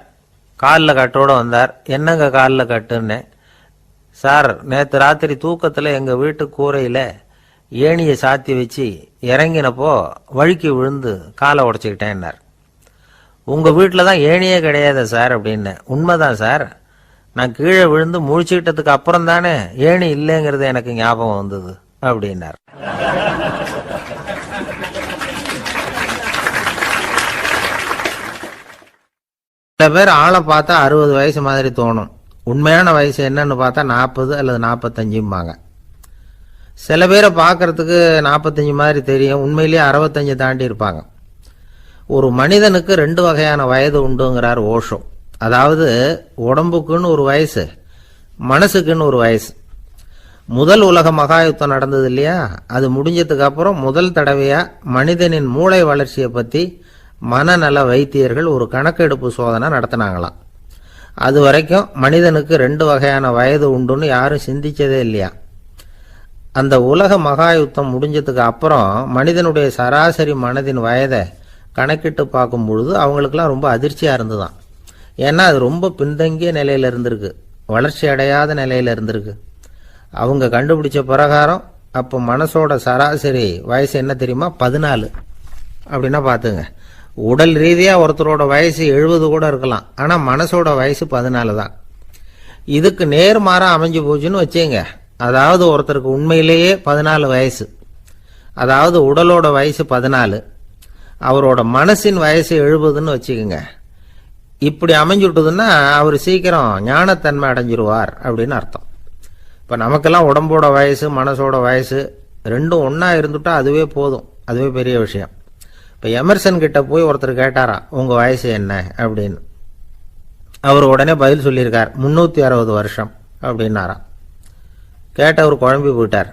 காலில் கட்டோட வந்தார். என்னங்க காலில் கட்டுன்னு? சார், நேற்று ராத்திரி தூக்கத்தில் எங்கள் வீட்டு கூரையில் ஏணியை சாத்தி வச்சு இறங்கினப்போ வழுக்கி விழுந்து காலை உடச்சிக்கிட்டேன்னார். உங்கள் வீட்டில் தான் ஏணியே கிடையாது சார் அப்படின்னு. உண்மைதான் சார், நான் கீழே விழுந்து முழிச்சுக்கிட்டதுக்கு அப்புறம் தானே ஏணி இல்லைங்கிறது எனக்கு ஞாபகம் வந்தது அப்படின்னார். சில பேர் ஆளை பார்த்தா 60 வயசு மாதிரி தோணும். உண்மையான வயசு என்னன்னு பார்த்தா 40 அல்லது 45 சில பேரை பார்க்கறதுக்கு 45 மாதிரி தெரியும், உண்மையிலேயே 65 தாண்டி இருப்பாங்க. ஒரு மனிதனுக்கு 2 வகையான வயது உண்டுங்கிறார் ஓஷோ. அதாவது உடம்புக்குன்னு ஒரு வயசு, மனசுக்குன்னு ஒரு வயசு. முதல் உலக மகாயுத்தம் நடந்தது இல்லையா, அது முடிஞ்சதுக்கு அப்புறம் முதல் தடவையா மனிதனின் மூளை வளர்ச்சியை பத்தி மனநல வைத்தியர்கள் ஒரு கணக்கெடுப்பு சோதனை நடத்தினாங்களாம். அது வரைக்கும் மனிதனுக்கு 2 வகையான வயது உண்டுன்னு யாரும் சிந்திச்சதே இல்லையா. அந்த உலக மகாயுத்தம் முடிஞ்சதுக்கு அப்புறம் மனிதனுடைய சராசரி மனதின் வயதை கணக்கிட்டு பார்க்கும் பொழுது அவங்களுக்கெல்லாம் ரொம்ப அதிர்ச்சியா இருந்துதான். ஏன்னா அது ரொம்ப பின்தங்கிய நிலையில இருந்திருக்கு, வளர்ச்சி அடையாத நிலையில இருந்திருக்கு. அவங்க கண்டுபிடிச்ச பிரகாரம் அப்போ மனசோட சராசரி வயசு என்ன தெரியுமா? 14. அப்படின்னா பாத்துங்க, உடல் ரீதியா ஒருத்தரோட வயசு 70 கூட இருக்கலாம், ஆனா மனசோட வயசு 14 தான். இதுக்கு நேர்மாறா அமைஞ்சு போச்சுன்னு வச்சேங்க. அதாவது ஒருத்தருக்கு உண்மையிலேயே 14 வயசு, அதாவது உடலோட வயசு 14, அவரோட மனசின் வயசு 70ன்னு வச்சுக்கோங்க. இப்படி அமைஞ்சுட்டுதுன்னா அவர் சீக்கிரம் ஞானத்தன்மை அடைஞ்சிருவார் அப்படின்னு அர்த்தம். இப்ப நமக்கெல்லாம் உடம்போட வயசு மனசோட வயசு ரெண்டும் ஒன்னா இருந்துட்டா அதுவே போதும், அதுவே பெரிய விஷயம். இப்ப எமர்சன் கிட்ட போய் ஒருத்தர் கேட்டாராம், உங்க வயசு என்ன அப்படின்னு. அவர் உடனே பதில் சொல்லியிருக்கார், 360 வருஷம் அப்படின்னாராம். கேட்டவர் குழம்பி போயிட்டார்.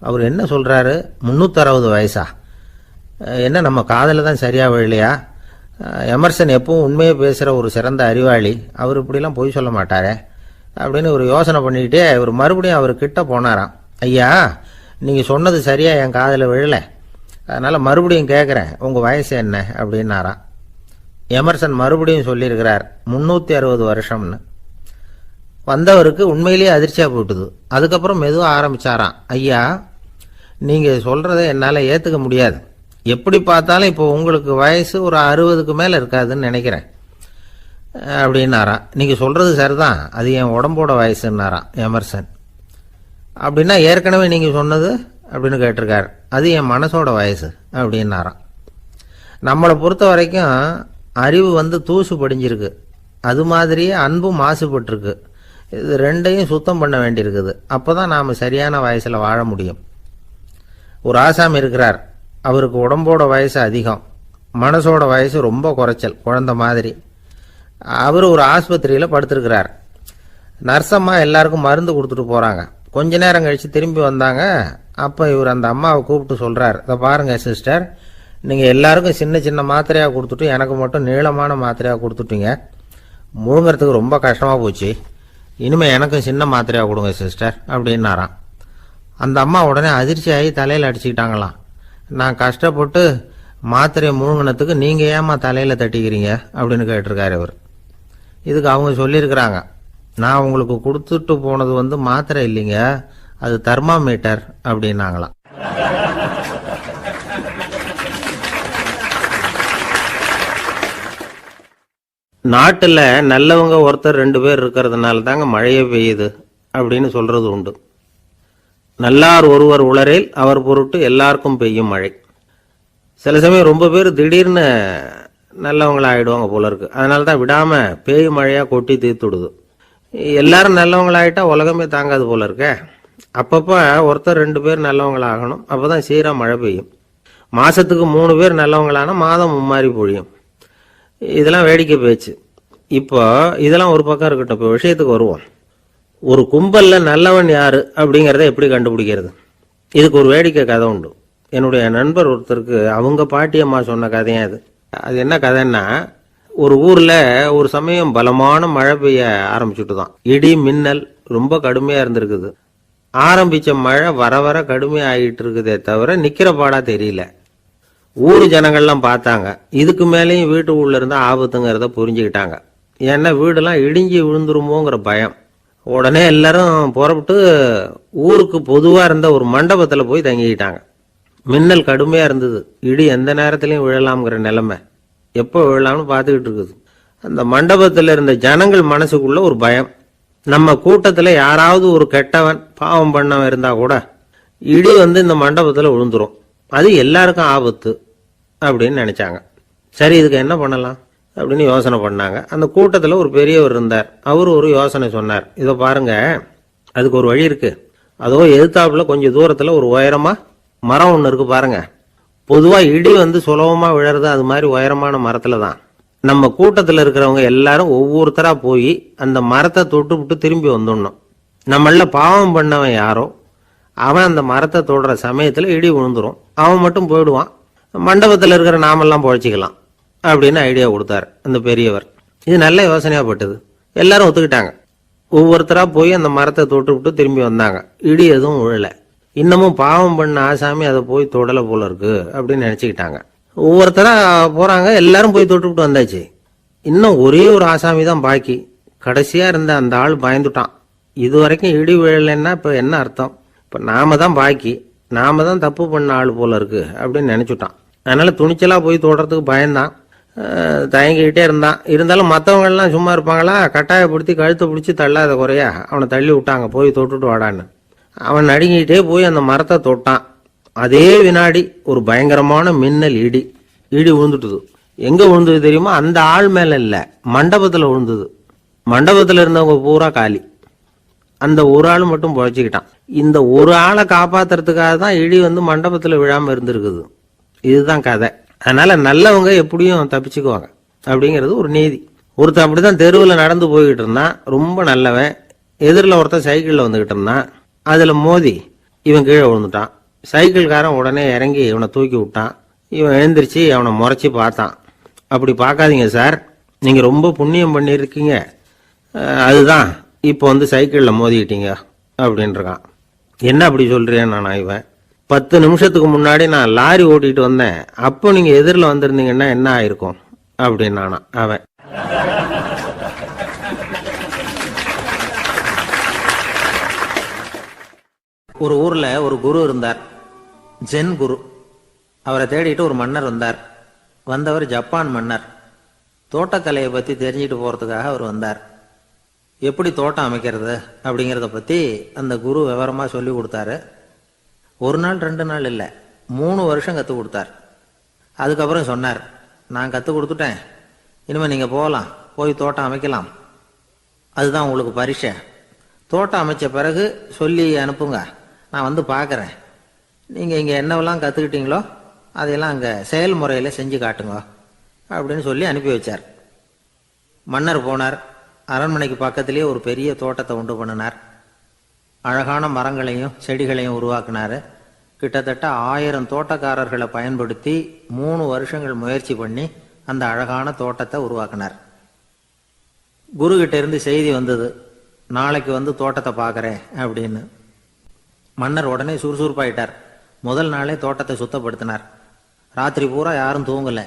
அவர் என்ன சொல்றாரு, 360 வயசா? என்ன நம்ம காதல தான் சரியா விழலையா? எமர்சன் எப்பவும் உண்மையை பேசுற ஒரு சிறந்த அறிவாளி, அவர் இப்படிலாம் பொய் சொல்ல மாட்டாரே அப்படின்னு ஒரு யோசனை பண்ணிக்கிட்டே இவர் மறுபடியும் அவர் கிட்ட போனாராம். ஐயா, நீங்க சொன்னது சரியா என் காதல விழல, அதனால மறுபடியும் கேட்கிறேன், உங்க வயசு என்ன அப்படின்னாராம். எமர்சன் மறுபடியும் சொல்லியிருக்கிறார் 360 வருஷம்னு. வந்தவருக்கு உண்மையிலேயே அதிர்ச்சியா போட்டுது. அதுக்கப்புறம் மெதுவா ஆரம்பிச்சாராம், ஐயா நீங்க சொல்றதை என்னால ஏத்துக்க முடியாது. எப்படி பார்த்தாலும் இப்போ உங்களுக்கு வயசு ஒரு 60க்கு மேல இருக்காதுன்னு நினைக்கிறேன் அப்படின்னாராம். நீங்க சொல்றது சரிதான், அது என் உடம்போட வயசுன்னாராம் எமர்சன். அப்படின்னா ஏற்கனவே நீங்க சொன்னது அப்படின்னு கேட்டிருக்காரு, அது என் மனசோட வயசு அப்படின்னாராம். நம்மளை பொறுத்த வரைக்கும் அறிவு தூசு படிஞ்சிருக்கு, அது மாதிரியே அன்பும் மாசுபட்டிருக்கு. இது ரெண்டையும் சுத்தம் பண்ண வேண்டியிருக்குது. அப்போதான் நாம சரியான வயசுல வாழ முடியும். ஒரு ஆசாமி இருக்கிறார், அவருக்கு உடம்போட வயசு அதிகம், மனசோட வயசு ரொம்ப குறைச்சல், குழந்தை மாதிரி. அவர் ஒரு ஆஸ்பத்திரியில படுத்திருக்கிறார். நர்சம்மா எல்லாருக்கும் மருந்து கொடுத்துட்டு போறாங்க. கொஞ்ச நேரம் கழிச்சு திரும்பி வந்தாங்க. அப்ப இவர் அந்த அம்மாவை கூப்பிட்டு சொல்றார், இதை பாருங்க சிஸ்டர், நீங்க எல்லாருக்கும் சின்ன சின்ன மாத்திரையா கொடுத்துட்டு எனக்கு மட்டும் நீளமான மாத்திரையா கொடுத்துட்டீங்க. முழுங்கிறதுக்கு ரொம்ப கஷ்டமா போச்சு. இனிமே எனக்கும் சின்ன மாத்திரையா கொடுங்க சிஸ்டர் அப்படின்னாராம். அந்த அம்மா உடனே அதிர்ச்சியாகி தலையில் அடிச்சுக்கிட்டாங்களாம். நான் கஷ்டப்பட்டு மாத்திரையை முழுங்கினத்துக்கு நீங்கள் ஏமா தலையில் தட்டிக்கிறீங்க அப்படின்னு கேட்டிருக்காரு இவர். இதுக்கு அவங்க சொல்லியிருக்கிறாங்க, நான் உங்களுக்கு கொடுத்துட்டு போனது மாத்திரை இல்லைங்க, அது தெர்மாமீட்டர் அப்படின்னாங்களாம். நாட்டில் நல்லவங்க ஒருத்தர் 2 பேர் இருக்கிறதுனால தாங்க மழையே பெய்யுது அப்படின்னு சொல்றது உண்டு. நல்லார் ஒருவர் உளரேல் அவர் பொருட்டு எல்லாருக்கும் பெய்யும் மழை. சில சமயம் ரொம்ப பேர் திடீர்னு நல்லவங்களா ஆயிடுவாங்க போல இருக்கு. அதனால தான் விடாம பேய் மழையா கொட்டி தீர்த்துடுது. எல்லாரும் நல்லவங்களாயிட்டா உலகமே தாங்காது போல இருக்க. அப்பப்ப ஒருத்தர் 2 பேர் நல்லவங்களாகணும், அப்பதான் சீரா மழை பெய்யும். மாசத்துக்கு 3 பேர் நல்லவங்களானா மாதம் மும்மாரி பொழியும். இதெல்லாம் வேடிக்கை பேச்சு. இப்போ இதெல்லாம் ஒரு பக்கம் இருக்கட்டும், இப்போ விஷயத்துக்கு வருவோம். ஒரு கும்பல்ல நல்லவன் யாரு அப்படிங்கிறத எப்படி கண்டுபிடிக்கிறது? இதுக்கு ஒரு வேடிக்கை கதை உண்டு. என்னுடைய நண்பர் ஒருத்தருக்கு அவங்க பாட்டியம்மா சொன்ன கதையா அது. அது என்ன கதைன்னா, ஒரு ஊர்ல ஒரு சமயம் பலமான மழை பெய்ய ஆரம்பிச்சுட்டு தான். இடி மின்னல் ரொம்ப கடுமையா இருந்திருக்குது. ஆரம்பிச்ச மழை வர வர கடுமையா ஆகிட்டு இருக்குதே தவிர நிக்கிற பாடா தெரியல. ஊர் ஜனங்கள்லாம் பார்த்தாங்க. இதுக்கு மேலேயும் வீட்டு உள்ள இருந்தா ஆபத்துங்கிறத புரிஞ்சுக்கிட்டாங்க. ஏன்னா வீடெல்லாம் இடிஞ்சு விழுந்துருமோங்கிற பயம். உடனே எல்லாரும் புறப்பட்டு ஊருக்கு பொதுவா இருந்த ஒரு மண்டபத்துல போய் தங்கிக்கிட்டாங்க. மின்னல் கடுமையா இருந்தது. இடி எந்த நேரத்திலையும் விழலாம்ங்கிற நிலைமை. எப்போ விழலாம்னு பார்த்துக்கிட்டு இருக்குது. அந்த மண்டபத்தில் இருந்த ஜனங்கள் மனசுக்குள்ள ஒரு பயம். நம்ம கூட்டத்துல யாராவது ஒரு கெட்டவன் பாவம் பண்ணவன் இருந்தா கூட இடி இந்த மண்டபத்துல விழுந்துரும், அது எல்லாருக்கும் ஆபத்து அப்படின்னு நினைச்சாங்க. சரி, இதுக்கு என்ன பண்ணலாம் அப்படின்னு யோசனை பண்ணாங்க. அந்த கூட்டத்துல ஒரு பெரியவர் இருந்தார். அவரு ஒரு யோசனை சொன்னார். இதோ பாருங்க, அதுக்கு ஒரு வழி இருக்கு. அதோ எதிர்த்தாப்புல கொஞ்சம் தூரத்துல ஒரு உயரமா மரம் ஒண்ணு இருக்கு பாருங்க. பொதுவா இடி சுலபமா விழறது அது மாதிரி உயரமான மரத்துல தான். நம்ம கூட்டத்துல இருக்கிறவங்க எல்லாரும் ஒவ்வொருத்தரா போய் அந்த மரத்தை தொட்டு விட்டு திரும்பி வந்துடணும். நம்மள பாவம் பண்ணவன் யாரோ அவன் அந்த மரத்தை தொடுற சமயத்துல இடி விழுந்துரும், அவன் மட்டும் போயிடுவான், மண்டபத்துல இருக்கிற நாமெல்லாம் பொழைச்சிக்கலாம் அப்படின்னு ஐடியா கொடுத்தாரு அந்த பெரியவர். இது நல்ல யோசனையா பட்டது. எல்லாரும் ஒத்துக்கிட்டாங்க. ஒவ்வொருத்தரா போய் அந்த மரத்தை தொட்டு விட்டு திரும்பி வந்தாங்க. இடி எதுவும் விழல. இன்னமும் பாவம் பண்ண ஆசாமி அதை போய் தொடல போல இருக்கு அப்படின்னு நினைச்சுக்கிட்டாங்க. ஒவ்வொருத்தரா போறாங்க, எல்லாரும் போய் தொட்டு விட்டு வந்தாச்சு. இன்னும் ஒரே ஒரு ஆசாமி தான் பாக்கி. கடைசியா இருந்த அந்த ஆள் பயந்துட்டான். இது வரைக்கும் இடி விழலைன்னா இப்ப என்ன அர்த்தம்? இப்ப நாம தான் பாக்கி, நாம தான் தப்பு பண்ண ஆள் போல இருக்கு அப்படின்னு நினைச்சுட்டான். அதனால துணிச்சலா போய் தொடுறதுக்கு பயந்தான், தயங்கிக்கிட்டே இருந்தான். இருந்தாலும் மற்றவங்க எல்லாம் சும்மா இருப்பாங்களா? கட்டாயப்படுத்தி கழுத்தை பிடிச்சி தள்ளாத குறையா அவனை தள்ளி விட்டாங்க, போய் தொட்டுட்டு வாடான்னு. அவன் நடுங்கிட்டே போய் அந்த மரத்தை தொட்டான். அதே வினாடி ஒரு பயங்கரமான மின்னல் இடி விழுந்துட்டுது. எங்க விழுந்தது தெரியுமா? அந்த ஆள் மேல இல்ல, மண்டபத்துல விழுந்தது. மண்டபத்துல இருந்தவங்க பூரா காலி. அந்த ஒரு ஆள் மட்டும் பொழைச்சிக்கிட்டான். இந்த ஒரு ஆளை காப்பாத்துறதுக்காக தான் இடி மண்டபத்துல விழாம இருந்திருக்குது. இதுதான் கதை. அதனால நல்லவங்க எப்படியும் தப்பிச்சுக்குவாங்க அப்படிங்கிறது ஒரு நீதி. ஒருத்தன் அப்படிதான் தெருவில் நடந்து போய்கிட்டு இருந்தான், ரொம்ப நல்லவன். எதிரில் ஒருத்தன் சைக்கிளில் வந்துகிட்டு இருந்தான். அதுல மோதி இவன் கீழே விழுந்துட்டான். சைக்கிள்காரன் உடனே இறங்கி இவனை தூக்கி விட்டான். இவன் எழுந்திரிச்சு அவனை முறைச்சி பார்த்தான். அப்படி பார்க்காதீங்க சார், நீங்க ரொம்ப புண்ணியம் பண்ணியிருக்கீங்க, அதுதான் இப்போ சைக்கிளில் மோதிக்கிட்டீங்க அப்படின்றான். என்ன அப்படி சொல்றேன் நான்? இவன் 10 நிமிஷத்துக்கு முன்னாடி நான் லாரி ஓட்டிட்டு வந்தேன், அப்போ நீங்க எதிரில் வந்திருந்தீங்கன்னா என்ன ஆயிருக்கும் அப்படின்னானா அவன். ஒரு ஊர்ல ஒரு குரு இருந்தார், ஜென் குரு. அவரை தேடிட்டு ஒரு மன்னர் வந்தார். வந்தவர் ஜப்பான் மன்னர். தோட்டக்கலையை பத்தி தெரிஞ்சுட்டு போறதுக்காக அவர் வந்தார். எப்படி தோட்டம் அமைக்கிறது அப்படிங்கிறத பத்தி அந்த குரு விவரமா சொல்லி கொடுத்தாரு. 1 நாள் 2 நாள் இல்லை, 3 வருஷம் கற்றுக் கொடுத்தார். அதுக்கப்புறம் சொன்னார், நான் கற்றுக் கொடுத்துட்டேன், இனிமேல் நீங்கள் போகலாம், போய் தோட்டம் அமைக்கலாம், அதுதான் உங்களுக்கு பரிசை. தோட்டம் அமைச்ச பிறகு சொல்லி அனுப்புங்க, நான் பார்க்குறேன். நீங்கள் இங்கே என்னவெல்லாம் கற்றுக்கிட்டீங்களோ அதையெல்லாம் அங்கே செயல்முறையில் செஞ்சு காட்டுங்க அப்படின்னு சொல்லி அனுப்பி வச்சார். மன்னர் போனார். அரண்மனைக்கு பக்கத்திலேயே ஒரு பெரிய தோட்டத்தை உண்டு பண்ணினார். அழகான மரங்களையும் செடிகளையும் உருவாக்கினார். கிட்டத்தட்ட 1000 தோட்டக்காரர்களை பயன்படுத்தி 3 வருஷங்கள் முயற்சி பண்ணி அந்த அழகான தோட்டத்தை உருவாக்கினார். குரு கிட்ட இருந்து செய்தி வந்தது, நாளைக்கு வந்து தோட்டத்தை பார்க்குறேன் அப்படின்னு. மன்னர் உடனே சுறுசுறுப்பாயிட்டார். முதல் நாளே தோட்டத்தை சுத்தப்படுத்தினார். ராத்திரி பூரா யாரும் தூங்கலை.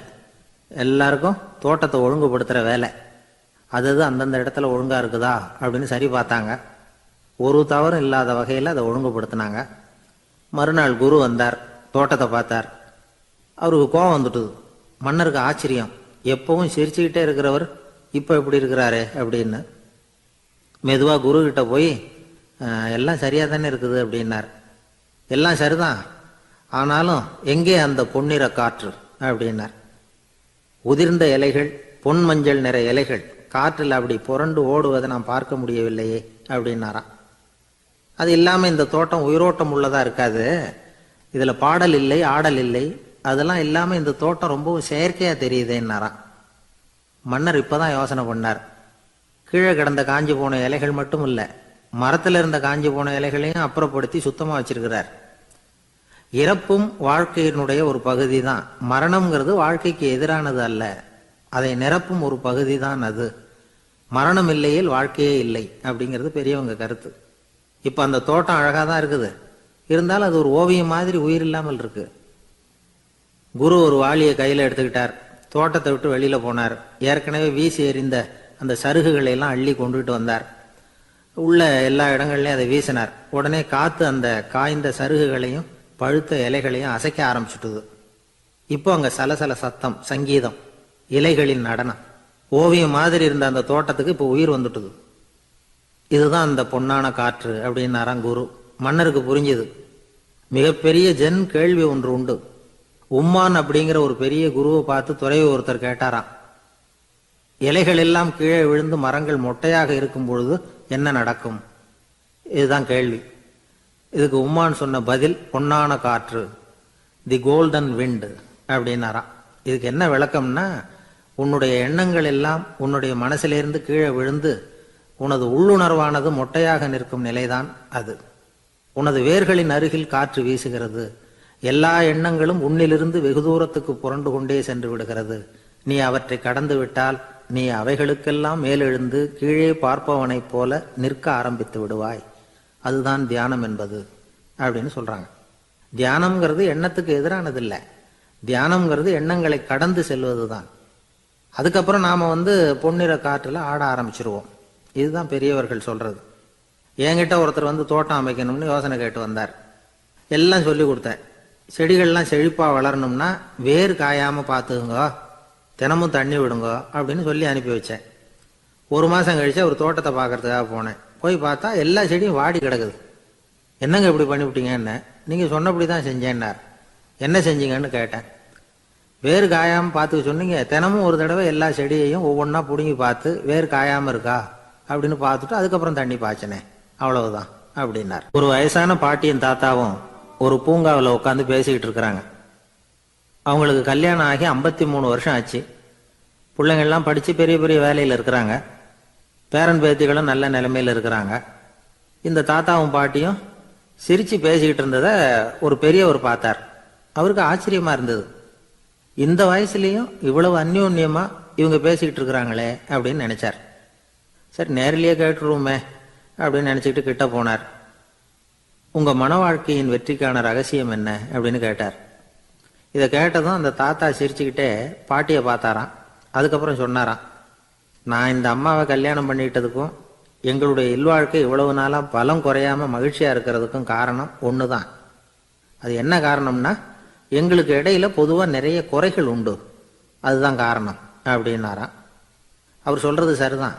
எல்லாருக்கும் தோட்டத்தை ஒழுங்குபடுத்துகிற வேலை. அது அந்தந்த இடத்துல ஒழுங்காக இருக்குதா அப்படின்னு சரி பார்த்தாங்க. ஒரு தவறும் இல்லாத வகையில் அதை ஒழுங்குபடுத்தினாங்க. மறுநாள் குரு வந்தார், தோட்டத்தை பார்த்தார். அவருக்கு கோபம் வந்துட்டுது. மன்னருக்கு ஆச்சரியம், எப்பவும் சிரிச்சுக்கிட்டே இருக்கிறவர் இப்போ எப்படி இருக்கிறாரு அப்படின்னு. மெதுவாக குரு கிட்ட போய் எல்லாம் சரியாக தானே இருக்குது அப்படின்னார். எல்லாம் சரிதான், ஆனாலும் எங்கே அந்த பொன்னிற காற்று அப்படின்னார். உதிர்ந்த இலைகள், பொன் மஞ்சள் நிற இலைகள் காற்றில் அப்படி புரண்டு ஓடுவதை நான் பார்க்க முடியவில்லையே அப்படின்னாராம். அது இல்லாமல் இந்த தோட்டம் உயிரோட்டம் உள்ளதாக இருக்காது, இதில் பாடல் இல்லை, ஆடல் இல்லை, அதெல்லாம் இல்லாமல் இந்த தோட்டம் ரொம்பவும் செயற்கையாக தெரியுதேன்னாராம். மன்னர் இப்போதான் யோசனை பண்ணார். கீழே கிடந்த காஞ்சி போன இலைகள் மட்டும் இல்லை, மரத்தில் இருந்த காஞ்சி போன இலைகளையும் அப்புறப்படுத்தி சுத்தமாக வச்சிருக்கிறார். இறப்பும் வாழ்க்கையினுடைய ஒரு பகுதி தான். மரணம்ங்கிறது வாழ்க்கைக்கு எதிரானது அல்ல, அதை நிரப்பும் ஒரு பகுதி தான் அது. மரணம் இல்லையில் வாழ்க்கையே இல்லை அப்படிங்கிறது பெரியவங்க கருத்து. இப்போ அந்த தோட்டம் அழகாக தான் இருக்குது, இருந்தாலும் அது ஒரு ஓவியம் மாதிரி உயிர் இல்லாமல் இருக்கு. குரு ஒரு வாளியை கையில் எடுத்துக்கிட்டார், தோட்டத்தை விட்டு வெளியில் போனார். ஏற்கனவே வீசி எறிந்த அந்த சருகுகளை எல்லாம் அள்ளி கொண்டுகிட்டு வந்தார். உள்ள எல்லா இடங்கள்லையும் அதை வீசினார். உடனே காற்று அந்த காய்ந்த சருகுகளையும் பழுத்த இலைகளையும் அசைக்க ஆரம்பிச்சுட்டுது. இப்போ அங்கே சலசல சத்தம், சங்கீதம், இலைகளின் நடனம், ஓவியம் மாதிரி இருந்த அந்த தோட்டத்துக்கு இப்போ உயிர் வந்துட்டுது. இதுதான் அந்த பொன்னான காற்று அப்படின்னாராம் குரு. மன்னருக்கு புரிஞ்சுது. மிகப்பெரிய ஜென் கேள்வி ஒன்று உண்டு. உம்மான் அப்படிங்கிற ஒரு பெரிய குருவை பார்த்து துறவி ஒருத்தர் கேட்டாராம், இலைகள் எல்லாம் கீழே விழுந்து மரங்கள் மொட்டையாக இருக்கும் பொழுது என்ன நடக்கும்? இதுதான் கேள்வி. இதுக்கு உம்மான் சொன்ன பதில் பொன்னான காற்று, தி கோல்டன் விண்ட் அப்படின்னாராம். இதுக்கு என்ன விளக்கம்னா, உன்னுடைய எண்ணங்கள் எல்லாம் உன்னுடைய மனசிலிருந்து கீழே விழுந்து உனது உள்ளுணர்வானது மொட்டையாக நிற்கும் நிலைதான் அது. உனது வேர்களின் அருகில் காற்று வீசுகிறது. எல்லா எண்ணங்களும் உன்னிலிருந்து வெகு தூரத்துக்கு புரண்டு கொண்டே சென்று விடுகிறது. நீ அவற்றை கடந்து விட்டால் நீ அவைகளுக்கெல்லாம் மேலெழுந்து கீழே பார்ப்பவனைப் போல நிற்க ஆரம்பித்து விடுவாய். அதுதான் தியானம் என்பது அப்படின்னு சொல்றாங்க. தியானம்ங்கிறது எண்ணத்துக்கு எதிரானது இல்லை, தியானம்ங்கிறது எண்ணங்களை கடந்து செல்வது தான். அதுக்கப்புறம் நாம பொன்னிற காற்றுல ஆட ஆரம்பிச்சிருவோம். இதுதான் பெரியவர்கள் சொல்றது. என்கிட்ட ஒருத்தர் தோட்டம் அமைக்கணும்னு யோசனை கேட்டு வந்தார். எல்லாம் சொல்லி கொடுத்தேன். செடிகள்லாம் செழிப்பாக வளரணும்னா வேர் காயாமல் பார்த்துக்குங்க, தினமும் தண்ணி விடுங்க அப்படின்னு சொல்லி அனுப்பி வச்சேன். ஒரு மாதம் கழிச்சு ஒரு தோட்டத்தை பார்க்கறதுக்காக போனேன். போய் பார்த்தா எல்லா செடியும் வாடி கிடக்குது. என்னங்க இப்படி பண்ணிவிட்டீங்கன்னு. நீங்கள் சொன்னபடி தான் செஞ்சேன்னார். என்ன செஞ்சீங்கன்னு கேட்டேன். வேர் காயாமல் பார்த்துக்க சொன்னீங்க, தினமும் ஒரு தடவை எல்லா செடியையும் ஒவ்வொன்றா பிடுங்கி பார்த்து வேர் காயாமல் இருக்கா அப்படின்னு பார்த்துட்டு அதுக்கப்புறம் தண்ணி பாய்ச்சினேன், அவ்வளவுதான் அப்படின்னார். ஒரு வயசான பாட்டியின் தாத்தாவும் ஒரு பூங்காவில் உட்காந்து பேசிக்கிட்டு இருக்கிறாங்க. அவங்களுக்கு கல்யாணம் ஆகி 53 வருஷம் ஆச்சு. பிள்ளைங்கள்லாம் படித்து பெரிய பெரிய வேலையில் இருக்கிறாங்க. பேரன் பேத்திகளும் நல்ல நிலைமையில் இருக்கிறாங்க. இந்த தாத்தாவும் பாட்டியும் சிரித்து பேசிக்கிட்டு இருந்ததை ஒரு பெரியவர் பார்த்தார். அவருக்கு ஆச்சரியமாக இருந்தது. இந்த வயசுலேயும் இவ்வளவு அந்யோன்யமாக இவங்க பேசிக்கிட்டு இருக்கிறாங்களே அப்படின்னு நினச்சார். சரி, நேரிலேயே கேட்டுருவோமே அப்படின்னு நினச்சிக்கிட்டு கிட்ட போனார். உங்கள் மன வாழ்க்கையின் வெற்றிக்கான ரகசியம் என்ன அப்படின்னு கேட்டார். இதை கேட்டதும் அந்த தாத்தா சிரிச்சுக்கிட்டே பாட்டியை பார்த்தாராம். அதுக்கப்புறம் சொன்னாராம், நான் இந்த அம்மாவை கல்யாணம் பண்ணிக்கிட்டதுக்கும் எங்களுடைய இல்வாழ்க்கை இவ்வளவு நாளாக பலம் குறையாமல் மகிழ்ச்சியாக இருக்கிறதுக்கும் காரணம் ஒன்று தான். அது என்ன காரணம்னா, எங்களுக்கு இடையில பொதுவாக நிறைய குறைகள் உண்டு, அதுதான் காரணம் அப்படின்னாராம். அவர் சொல்கிறது சரிதான்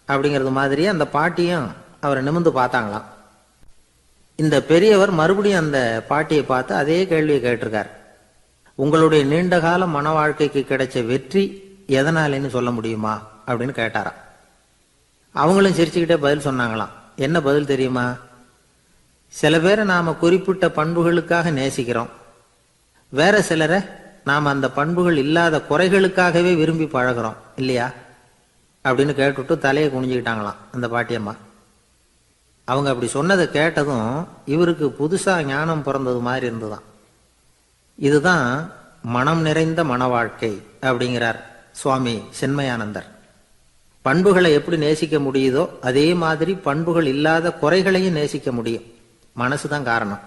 அப்படிங்கிறது மாதிரியே அந்த பாட்டியும் அவரை நிமிர்ந்து பார்த்தாங்களாம். இந்த பெரியவர் மறுபடியும் அந்த பாட்டியை பார்த்து அதே கேள்வியை கேட்டிருக்கார். உங்களுடைய நீண்டகால மன வாழ்க்கைக்கு கிடைச்ச வெற்றி எதனாலேன்னு சொல்ல முடியுமா அப்படின்னு கேட்டாராம். அவங்களும் சிரிச்சுக்கிட்டே பதில் சொன்னாங்களாம். என்ன பதில் தெரியுமா? சில பேரை நாம குறிப்பிட்ட பண்புகளுக்காக நேசிக்கிறோம், வேற சிலரை நாம் அந்த பண்புகள் இல்லாத குறைகளுக்காகவே விரும்பி பழகிறோம் இல்லையா அப்படின்னு கேட்டுவிட்டு தலையை குனிஞ்சுக்கிட்டாங்களாம் அந்த பாட்டியம்மா. அவங்க அப்படி சொன்னதை கேட்டதும் இவருக்கு புதுசா ஞானம் பிறந்தது மாதிரி இருந்துதான். இதுதான் மனம் நிறைந்த மன வாழ்க்கை அப்படிங்கிறார் சுவாமி சின்மயானந்தர். பண்புகளை எப்படி நேசிக்க முடியுதோ அதே மாதிரி பண்புகள் இல்லாத குறைகளையும் நேசிக்க முடியும். மனசுதான் காரணம்.